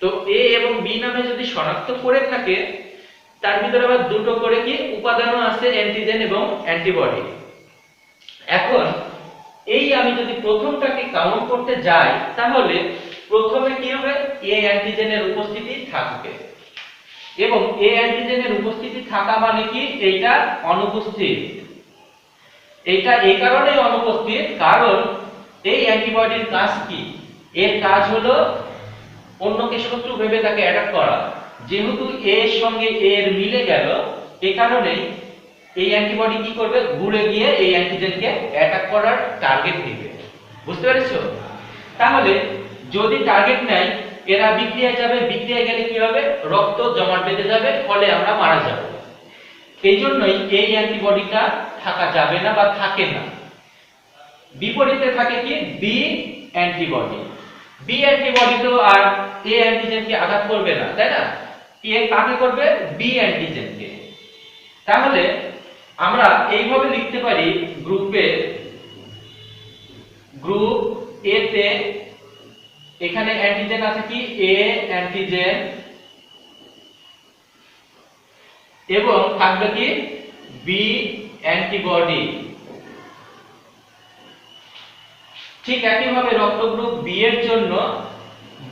তো এ এবং বি নামে যদি শনাক্ত করে থাকে, তার ভিতরে আবার দুটো করে কি উপাদানও আছে, অ্যান্টিজেন এবং অ্যান্টিবডি। এখন এই আমি যদি প্রথমটাকে কাউন্ট করতে যাই, তাহলে প্রথমে কি হবে? এ অ্যান্টিজেনের উপস্থিতি থাকবে এবং এ অ্যান্টিজেনের উপস্থিতি থাকা মানে কি? এইটা অনুপস্থিত। এইটা এই কারণেই অনুপস্থিত কারণ এই অ্যান্টিবডির কাজ কি? এর কাজ হলো অন্যকে শত্রু ভেবে তাকে অ্যাটাক করা। যেহেতু এ এর সঙ্গে এ এর মিলে গেল, এই কারণেই এই অ্যান্টিবডি কি করবে? ঘুরে গিয়ে এই অ্যান্টিজেনকে অ্যাটাক করার টার্গেট নেবে। বুঝতে পেরেছো? তাহলে যদি টার্গেট নেয়, এরা বিক্রিয়ায় যাবে, বিক্রিয়ায় গেলে কি হবে? রক্ত জমাট বেঁধে যাবে, ফলে আমরা মারা যাব। এই জন্যই এই অ্যান্টিবডিটা থাকা যাবে না বা থাকে না। বিপরীতে থাকে কি? B antibody. বি অ্যান্টিবডি তো আর এ অ্যান্টিজেনকে আঘাত করবে না, তাই না? এ কাকে করবে? বি অ্যান্টিজেনকে। তাহলে আমরা এইভাবে লিখতে পারি গ্রুপ এ তে এখানে অ্যান্টিজেন আছে কি? এ অ্যান্টিজেন এবং থাকবে কি? B antibody. ঠিক একইভাবে রক্ত গ্রুপ বি এর জন্য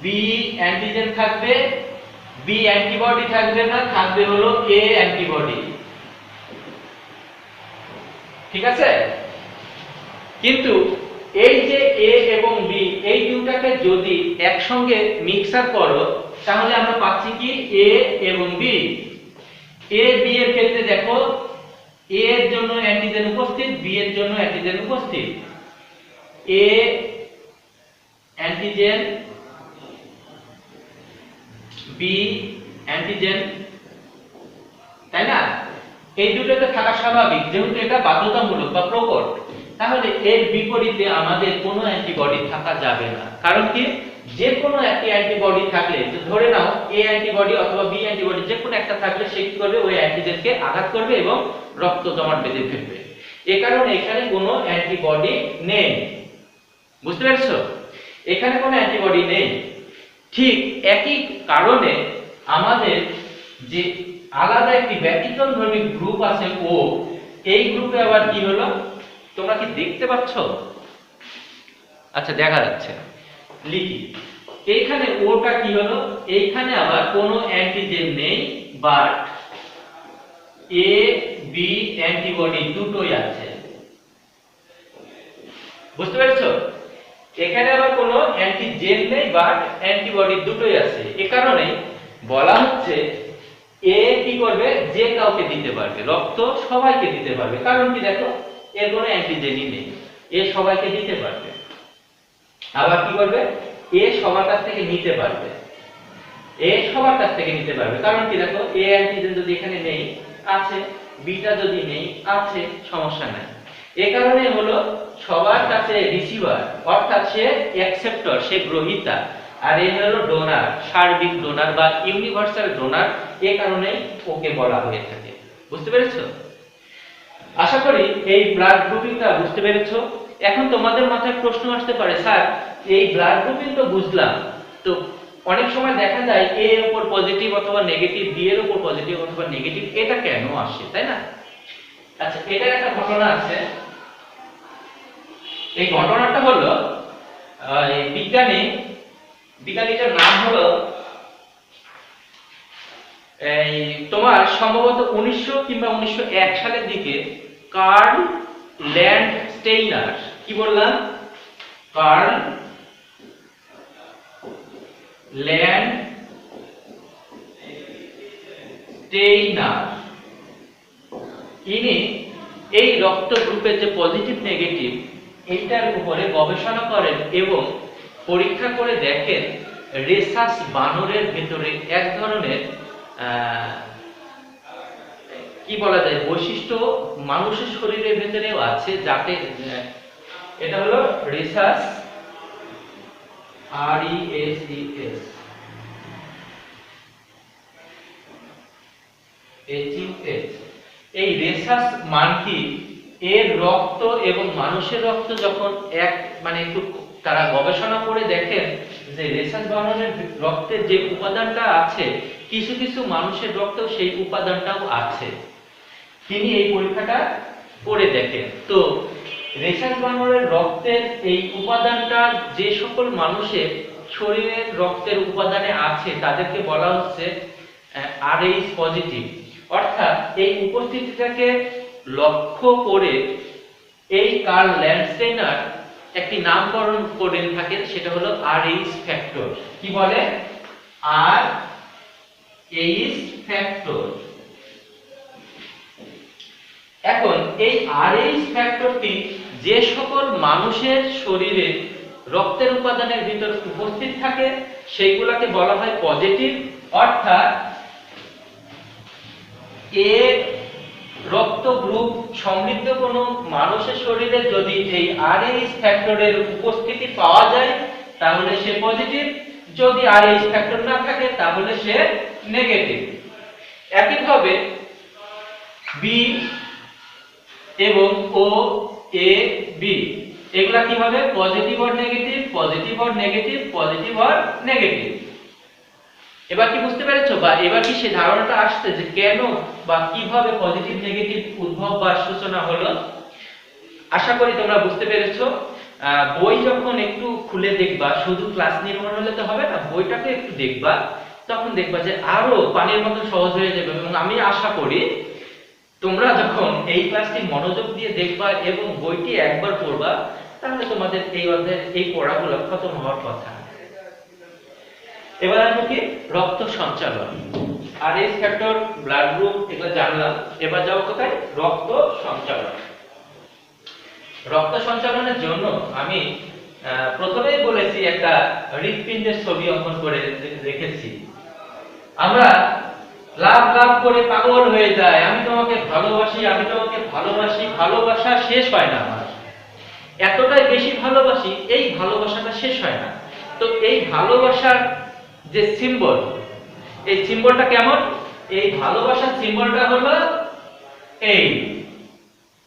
বি অ্যান্টিজেন থাকবে, বি অ্যান্টিবডি থাকবে না, থাকবে হলো এ অ্যান্টিবডি। ঠিক আছে? কিন্তু এই যে এ এবং বি, এই দুটাকে যদি একসঙ্গে মিক্সার করো, তাহলে আমরা পাচ্ছি কি? এ এবং বি। এ বি এর ক্ষেত্রে দেখো, এ এর জন্য অ্যান্টিজেন উপস্থিত, বি এর জন্য অ্যান্টিজেন উপস্থিত। এ অ্যান্টিজেন, বি অ্যান্টিজেন, তাই না? এই দুটোতে থাকা স্বাভাবিক, যেহেতু এটা বাধ্যতামূলক বা প্রকট। তাহলে এর বিপরীতে আমাদের কোনো অ্যান্টিবডি থাকা যাবে না। কারণ কি? যে কোনো একটি অ্যান্টিবডি থাকলে, ধরে নাও এ অ্যান্টিবডি অথবা বি অ্যান্টিবডি যে কোনো একটা থাকলে, সে কি করবে? ওই অ্যান্টিজেনকে আঘাত করবে এবং রক্ত জমাট বেঁধে ফেলবে। এই কারণে এখানে কোনো অ্যান্টিবডি নেই। বুঝতে পেরেছো? এখানে কোনো অ্যান্টিবডি নেই। ঠিক একই কারণে আমাদের যে আলাদা একটি ব্যতিক্রমধর্মী গ্রুপ আছে ও, এই গ্রুপে আবার কি হলো? তোমরা কি দেখতে পাচ্ছ? আচ্ছা, দেখা যাচ্ছে, লিখি। এইখানে ওটা কি হলো? এইখানে আবার কোনো অ্যান্টিজেন নেই, বাট এ বি অ্যান্টিবডি দুটোই আছে। বুঝতে পেরেছো? এখানে আবার কোনো অ্যান্টিজেন নেই, বাট অ্যান্টিবডি দুটোই আছে। এই কারণেই বলা হচ্ছে এ কি করবে? যে কাউকে দিতে পারবে, রক্ত সবাইকে দিতে পারবে। কারণ কি? দেখো, এর কোনো অ্যান্টিজেনই নেই, এ সবাইকে দিতে পারবে। আবার কি করবে? এ সবার কাছ থেকে নিতে পারবে, এ সবার কাছ থেকে নিতে পারবে। কারণ কি? দেখো, এ অ্যান্টিজেন যদি এখানে নেই, আছে, বিটা যদি নেই, আছে, সমস্যা নাই। এই কারণে হলো সবার কাছে রিসিভার, অর্থাৎ সে অ্যাকসেপ্টর, সে গ্রহীতা, আর এ হলো ডোনার, সার্বিক ডোনার বা ইউনিভার্সাল ডোনার। এই কারণে ওকে বলা হয়ে থাকে। বুঝতে পেরেছো? আশা করি এই ব্লাড গ্রুপিংটা বুঝতে পেরেছো। এখন তোমাদের মাথায় প্রশ্ন আসতে পারে, স্যার এই ব্লাড গ্রুপিং তো বুঝলাম, তো অনেক সময় দেখা যায় এ এর উপর পজিটিভ অথবা নেগেটিভ, বি এর উপর পজিটিভ অথবা নেগেটিভ, এটা কেন আসে, তাই না? আচ্ছা, এটার একটা ঘটনা আছে। এই ঘটনাটা হলো এই বিজ্ঞানীটার নাম হলো এই তোমার সম্ভবত 1900 কিংবা 1901 সালের দিকে কার্ল ল্যান্ডস্টেইনার। কি বললাম? Karl Landsteiner. ইনি এই রক্ত গ্রুপের যে পজিটিভ নেগেটিভ এইটার উপরে গবেষণা করেন এবং পরীক্ষা করে দেখেন রেসাস বানরের ভেতরে এক ধরনের কি বলা যায় বৈশিষ্ট্য মানুষের শরীরের ভেতরেও আছে, যাতে এটা হলো রেসাস, RESES, এই রেসাস মানকি এর রক্ত এবং মানুষের রক্ত যখন এক মানে একটু তারা গবেষণা করে দেখেন যে রেসাস বানরের রক্তের যে উপাদানটা আছে কিছু কিছু মানুষের রক্তেও সেই উপাদানটাও আছে। তিনি এই পরীক্ষাটা করে দেখেন। তো রেসাস বানরের রক্তের এই উপাদানটা যে সকল মানুষের শরীরের রক্তের উপাদানে আছে তাদেরকে বলা হচ্ছে RH পজিটিভ। অর্থাৎ এই উপস্থিতিটাকে লক্ষ্য করে এই কার্ল ল্যান্ডস্টেইনার একটি নামকরণ করে থাকেন, সেটা হলো RH ফ্যাক্টর। কি বলে? RH factor. এখন এই RH ফ্যাক্টরটি যে সকল মানুষের শরীরে রক্তের উপাদানের ভিতর উপস্থিত থাকে সেইগুলোকে বলা হয় পজিটিভ। অর্থাৎ এ রক্ত গ্রুপ সমৃদ্ধ কোনো মানুষের শরীরে যদি এই RH ফ্যাক্টরের উপস্থিতি পাওয়া যায় তাহলে সে পজিটিভ, যদি RH ফ্যাক্টর না থাকে তাহলে সে নেগেটিভ। একইভাবে বি এবং ও এ বি এগুলা কি হবে? Positive or negative, positive or negative, positive or negative. এবার কি বুঝতে পেরেছো, বা এবার কি সে ধারণাটা আসছে যে কেন বা কিভাবে পজিটিভ নেগেটিভ উদ্ভব বা সূচনা হলো? আশা করি তোমরা বুঝতে পেরেছো। বই যখন একটু খুলে দেখবা, শুধু ক্লাস নির্মাণ হলে তো হবে না, বইটাকে একটু দেখবা, তখন দেখবা যে আরো পানির মতো সহজ হয়ে যাবে। এবং আমি আশা করি তোমরা যখন এই ক্লাসটি মনোযোগ দিয়ে দেখবা এবং বইটি একবার পড়বা তাহলে তোমাদের এই অধ্যায়ের এই পড়াগুলো খতম হওয়ার কথা। এবার আসবো কি রক্ত সঞ্চালন। RH ফ্যাক্টর, ব্লাড গ্রুপ এগুলো জানলাম। এবার যাবো কোথায়? রক্ত সঞ্চালন। রক্ত সঞ্চালনের জন্য আমি প্রথমেই বলেছি একটা হৃৎপিণ্ডের ছবি অঙ্কন করে রেখেছি। আমরা লাভ লাভ করে পাগল হয়ে যায়, আমি তোমাকে ভালোবাসি, আমি তোমাকে ভালোবাসি, ভালোবাসা শেষ হয় না আমার, এতটাই বেশি ভালোবাসি, এই ভালোবাসাটা শেষ হয় না। তো এই ভালোবাসার যে সিম্বল, এই সিম্বলটা কেমন? এই ভালোবাসার সিম্বলটা হলো এই,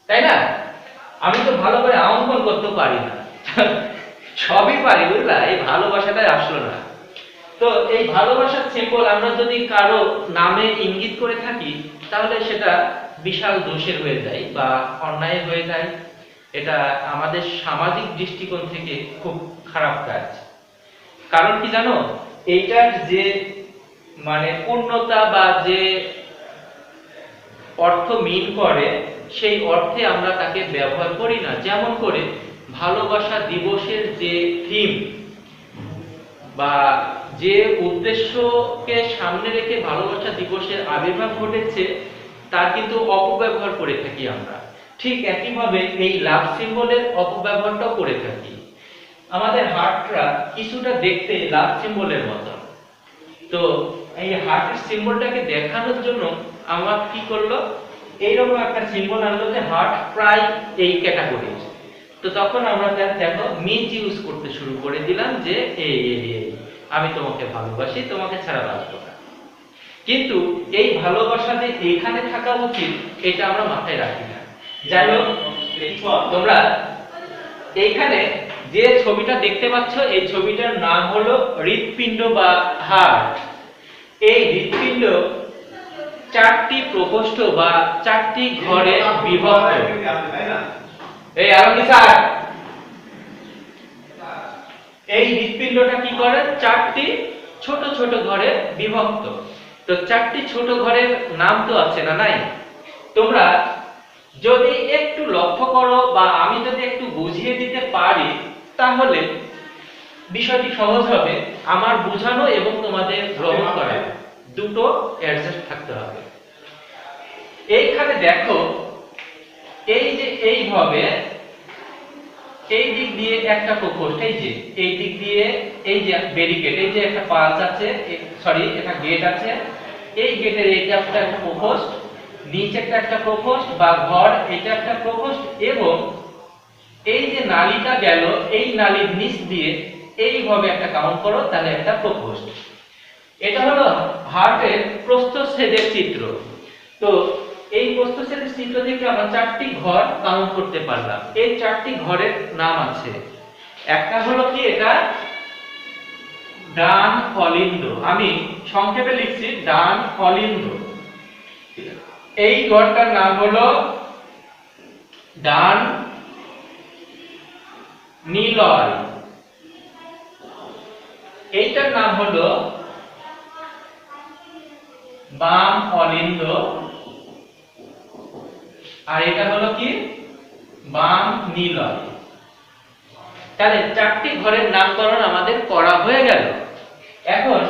তাই না? আমি তো ভালো করে অঙ্কন করতে পারি না, সবই পারি বুঝলা, এই ভালোবাসাটাই আসলো না। তো এই ভালোবাসার সিম্বল আমরা যদি কারো নামে ইঙ্গিত করে থাকি তাহলে সেটা বিশাল দোষের হয়ে যায় বা অন্যায় হয়ে যায়। এটা আমাদের সামাজিক দৃষ্টিকোণ থেকে খুব খারাপ কাজ। কারণ কি জানো, এইটার যে মানে পূর্ণতা বা যে অর্থ মিন করে সেই অর্থে আমরা তাকে ব্যবহার করি না। যেমন করে ভালোবাসা দিবসের যে থিম বা যে উদ্দেশ্যকে সামনে রেখে ভালোবাসা দিবসের আবির্ভাব ঘটেছে তার কিন্তু অপব্যবহার করে থাকি আমরা। ঠিক একইভাবে এই লাভ সিম্বলের অপব্যবহারটাও করে থাকি। আমাদের হার্টটা কিছুটা দেখতে লাভ সিম্বলের মতো। তো এই হার্টের সিম্বলটাকে দেখানোর জন্য আমার কি করলো, এইরকম একটা সিম্বল আনলো যে হার্ট প্রায় এই ক্যাটাগরি। তো তখন আমরা দেখো মিস ইউজ করতে শুরু করে দিলাম যে এই আমি তোমাকে ভালোবাসি, তোমাকে ছাড়া বাঁচবো না। কিন্তু এই ভালোবাসা যে এখানে থাকা উচিত এটা আমরা মাথায় রাখি না। যাই হোক, তোমরা এইখানে যে ছবিটা দেখতে পাচ্ছ এই ছবিটার নাম হলো হৃৎপিণ্ড বা হার্ট। এই হৃৎপিণ্ড চারটি প্রকোষ্ঠ বা চারটি ঘরে বিভক্ত। এই আরো স্যার, এই হৃৎপিণ্ডটা কি করে চারটি ছোট ছোট ঘরে বিভক্ত। তো চারটি ছোট ঘরের নাম তো আছে না নাই? তোমরা যদি একটু লক্ষ্য করো বা আমি যদি একটু বুঝিয়ে দিতে পারি তাহলে বিষয়টি সহজ হবে। আমার বোঝানো এবং তোমাদের গ্রহণ করা দুটো অ্যাডজাস্ট থাকতে হবে। এইখানে দেখো, এই যে এইভাবে এই দিক দিয়ে একটা প্রকোষ্ঠ, এই যে এই দিক দিয়ে এই যে ব্যারিকেড, এই যে একটা পাঁচ আছে, সরি একটা গেট আছে, এই গেটের এইটা একটা প্রকোষ্ঠ, নিচে একটা প্রকোষ্ঠ বা ঘর, এটা একটা প্রকোষ্ঠ, এবং এই যে নালীটা গেল এই নালীর নিচ দিয়ে এইভাবে একটা কাউন্ট করো তাহলে একটা প্রকোষ্ঠ। এটা হলো হার্টের প্রস্থচ্ছেদের চিত্র। তো এই প্রস্থচ্ছেদের চিত্র থেকে আমরা চারটি ঘর কাউন্ট করতে পারলাম। এই চারটি ঘরের নাম আছে, একটা হলো কি এটা ডান অলিন্দ, আমি সংক্ষেপে লিখছি ডান অলিন্দ। এই ঘরটার নাম হলো ডান নিলয়, এইটার নাম হলো বাম অলিন্দ, আর এটা হলো কি বাম নিলয়। তাহলে চারটি ঘরের নামকরণ আমাদের করা হয়ে গেল। এখন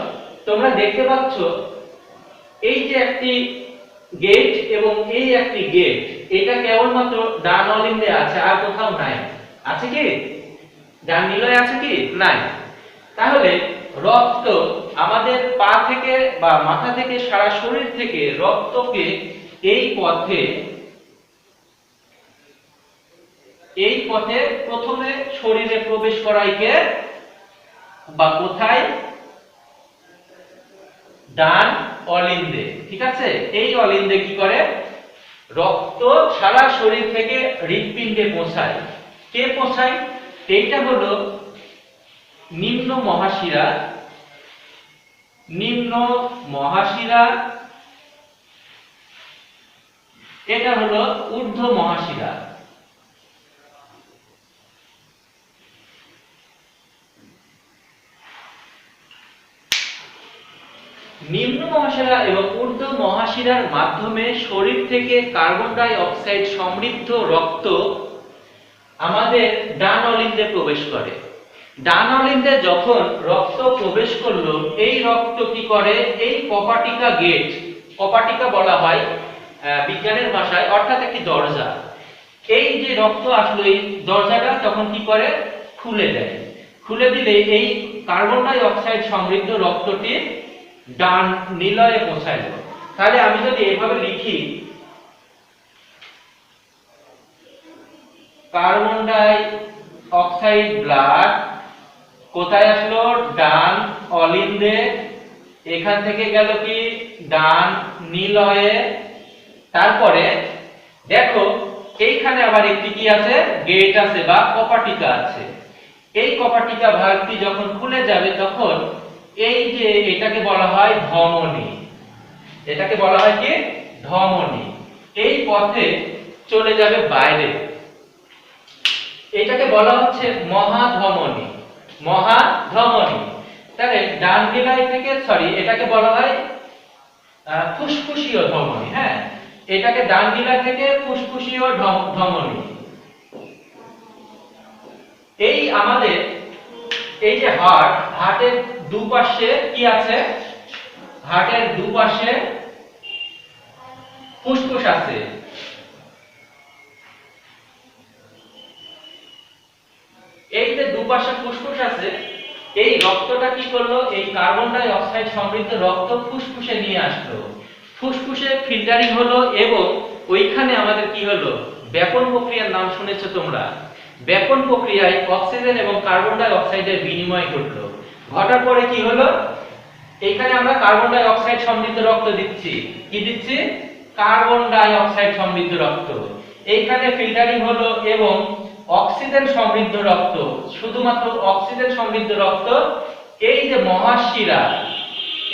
তোমরা দেখতে পাচ্ছ এই যে একটি গেট এবং এই একটি গেট, এটা কেবলমাত্র ডান অলিন্দে আছে, আর কোথাও নাই। আছে কি ডান নিলয়? আছে কি নাই? তাহলে রক্ত আমাদের পা থেকে বা মাথা থেকে সারা শরীর থেকে রক্তকে এই পথে প্রথমে শরীরে প্রবেশ করাইকে বা কোথায়? ডান অলিন্দে। ঠিক আছে, এই অলিন্দে কি করে রক্ত সারা শরীর থেকে হৃৎপিণ্ডে পৌঁছায়। কে পৌঁছায়? এইটা হলো নিম্ন মহাশিরা, নিম্ন মহাশিরা, এটা হলো ঊর্ধ্ব মহাশিরা। নিম্ন মহাশিরা এবং ঊর্ধ্ব মহাশিরার মাধ্যমে শরীর থেকে কার্বন ডাই অক্সাইড সমৃদ্ধ রক্ত আমাদের ডান অলিন্দে প্রবেশ করে। ডান অলিন্দে যখন রক্ত প্রবেশ করলো, এই রক্ত কি করে এই কপাটিকা গেট, কপাটিকা বলা হয় বিজ্ঞানের ভাষায়, অর্থাৎ একটি দরজা। এই যে রক্ত আসলো এই দরজাটা তখন কি করে খুলে দেয়। খুলে দিলে এই কার্বন ডাই অক্সাইড সমৃদ্ধ রক্তটি ডান নিলয়ে পৌঁছায়। তাহলে আমি যদি এভাবে লিখি কার্বন ডাই অক্সাইড ব্লাড কোথায় আসলো? ডান অলিন্দে, এখান থেকে গেল কি ডান নিলয়ে। তারপরে দেখো এইখানে আবার একটি কি আছে? গেট আছে বা কপাটিকা আছে। এই কপাটিকা ভাগটি যখন খুলে যাবে তখন এই যে এটাকে বলা হয় ধমনী, এটাকে বলা হয় কি ধমনী। এই পথে চলে যাবে বাইরে, এটাকে বলা হচ্ছে মহাধমনী, মহাধমনী। তাহলে ডান নিলয় থেকে এটাকে বলা হয় ফুসফুসীয় ধমনী। হ্যাঁ, এটাকে ডান নিলয় থেকে ফুসফুসীয় ধমনী। এই আমাদের এই যে হার্টের দুপাশে কি আছে? হার্টের দুপাশে ফুসফুস আছে। এই যে দুপাশে ফুসফুস আছে, এই রক্তটা কি করলো? এই কার্বন ডাই অক্সাইড সমৃদ্ধ রক্ত ফুসফুসে নিয়ে আসলো। ফুসফুসে ফিল্টারিং হলো এবং ওইখানে আমাদের কি হলো? ব্যাপন প্রক্রিয়ার নাম শুনেছো তোমরা। ব্যাপন প্রক্রিয়ায় অক্সিজেন এবং কার্বন ডাই অক্সাইডের বিনিময় ঘটলো। ঘটার পরে কি হলো? এখানে আমরা কার্বন ডাই অক্সাইড সমৃদ্ধ রক্ত দিচ্ছি। কি দিচ্ছি? কার্বন ডাই অক্সাইড সমৃদ্ধ রক্ত। এইখানে ফিল্টারিং হলো এবং অক্সিজেন সমৃদ্ধ রক্ত, শুধুমাত্র অক্সিজেন সমৃদ্ধ রক্ত এই যে মহাশিরা,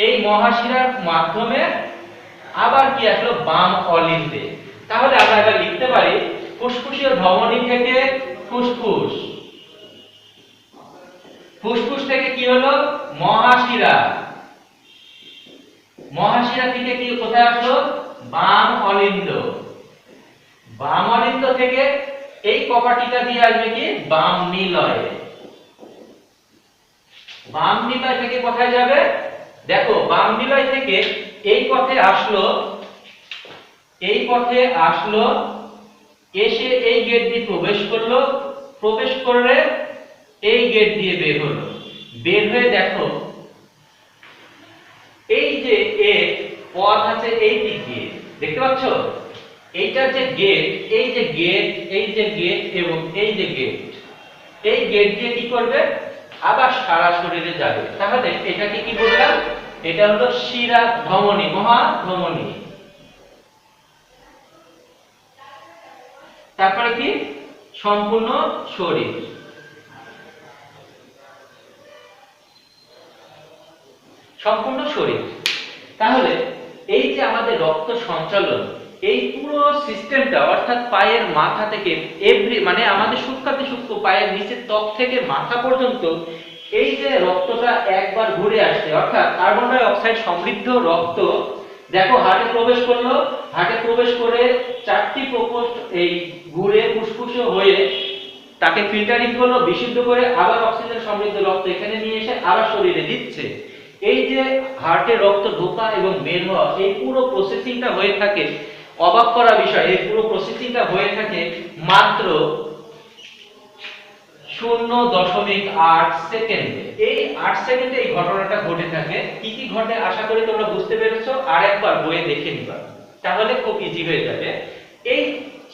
এই মহাশিরার মাধ্যমে আবার কি আসলো বাম অলিন্দে। তাহলে আমরা এটা লিখতে পারি ফুসফুসীয় ধমনী থেকে ফুসফুস, ফুসফুস থেকে কি হলো মহাশিরা, মহাশিরা থেকে কি কোথায় আসলো বাম অলিন্দ, বাম অলিন্দ থেকে এই কপাটিটা দিয়ে আসবে কি বাম নিলয়, বাম নিলয় থেকে কোথায় যাবে দেখো বাম নিলয় থেকে এই পথে আসলো, এই পথে আসলো, এসে এই গেট দিয়ে প্রবেশ করলো, প্রবেশ করে এই গেট দিয়ে বের হলো, বের হয়ে দেখো এই যে এর পথ আছে এই দিক দিয়ে, দেখতে পাচ্ছ এইটার যে গেট, এই যে গেট, এই যে গেট এবং এই যে গেট, এই গেট দিয়ে কি করবে আবার সারা শরীরে যাবে। তাহলে এটাকে কি বললাম, এটা হলো শিরা ধমনী, মহাধমনী। তারপরে কি সম্পূর্ণ শরীর, সম্পূর্ণ শরীর। তাহলে এই যে আমাদের রক্ত সঞ্চালন, এই পুরো সিস্টেমটা অর্থাৎ পায়ের মাথা থেকে মানে আমাদের সূক্ষ্মাতি সূক্ষ্ম পায়ের নিচের ত্বক থেকে মাথা পর্যন্ত এই যে রক্তটা একবার ঘুরে আসছে, অর্থাৎ কার্বন ডাই অক্সাইড সমৃদ্ধ রক্ত দেখো হার্টে প্রবেশ করলো, হার্টে প্রবেশ করে চারটি প্রকোষ্ঠ এই ঘুরে ফুসফুসে হয়ে তাকে ফিল্টারিং করলো, বিশুদ্ধ করে আবার অক্সিজেন সমৃদ্ধ রক্ত এখানে নিয়ে এসে আবার শরীরে দিচ্ছে। এই যে হার্টে রক্ত ঢোকা এবং বের হওয়া, এই পুরো প্রসেসিংটা হয়ে থাকে, অবাক করা বিষয়, এই পুরো প্রসেসিংটা হয়ে থাকে মাত্র 0.8 সেকেন্ডে। এই 8 সেকেন্ডে এই ঘটনাটা ঘটে থাকে। কি কি ঘটে আশা করি তোমরা বুঝতে পেরেছো, আর একবার বইয়ে দেখে নিবা, তাহলে খুব ইজি হয়ে যাবে। এই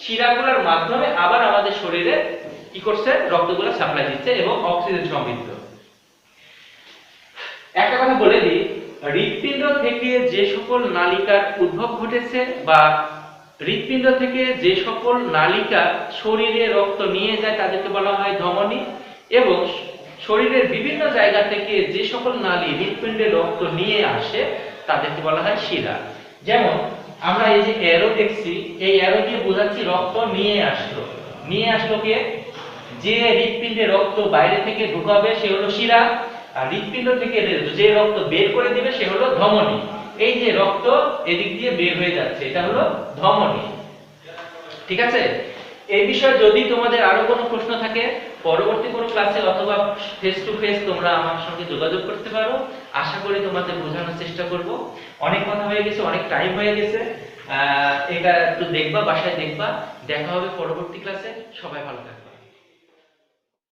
শিরাগুলোর মাধ্যমে আবার আমাদের শরীরে কি করছে রক্তগুলো সাপ্লাই দিচ্ছে এবং অক্সিজেন সমৃদ্ধ। একটা কথা বলে দিই, হৃৎপিণ্ড থেকে যে সকল নালিকার উদ্ভব ঘটেছে বা হৃৎপিণ্ড থেকে যে সকল নালিকা শরীরে রক্ত নিয়ে যায় তাদেরকে বলা হয় ধমনী, এবং শরীরের বিভিন্ন জায়গা থেকে যে সকল নালী হৃৎপিণ্ডে রক্ত নিয়ে আসে তাদেরকে বলা হয় শিরা। যেমন আমরা এই যে অ্যারো দেখছি, এই অ্যারো দিয়ে বোঝাচ্ছি রক্ত নিয়ে আসলো, নিয়ে আসলো কে, যে হৃৎপিণ্ডে রক্ত বাইরে থেকে ঢুকাবে সে হলো শিরা, আর হৃৎপিণ্ড থেকে যে রক্ত বের করে দিবে সে হলো ধমনী। এই যে রক্ত এদিক দিয়ে বের হয়ে যাচ্ছে এটা হলো ধমনী। ঠিক আছে, এই বিষয়ে যদি তোমাদের আরো কোনো প্রশ্ন থাকে পরবর্তী কোনো ক্লাসে অথবা ফেস টু ফেস তোমরা আমার সঙ্গে যোগাযোগ করতে পারো। আশা করি তোমাদের বোঝানোর চেষ্টা করব। অনেক কথা হয়ে গেছে, অনেক টাইম হয়ে গেছে, এটা একটু দেখবা, বাসায় দেখবা। দেখা হবে পরবর্তী ক্লাসে। সবাই ভালো থাকবে।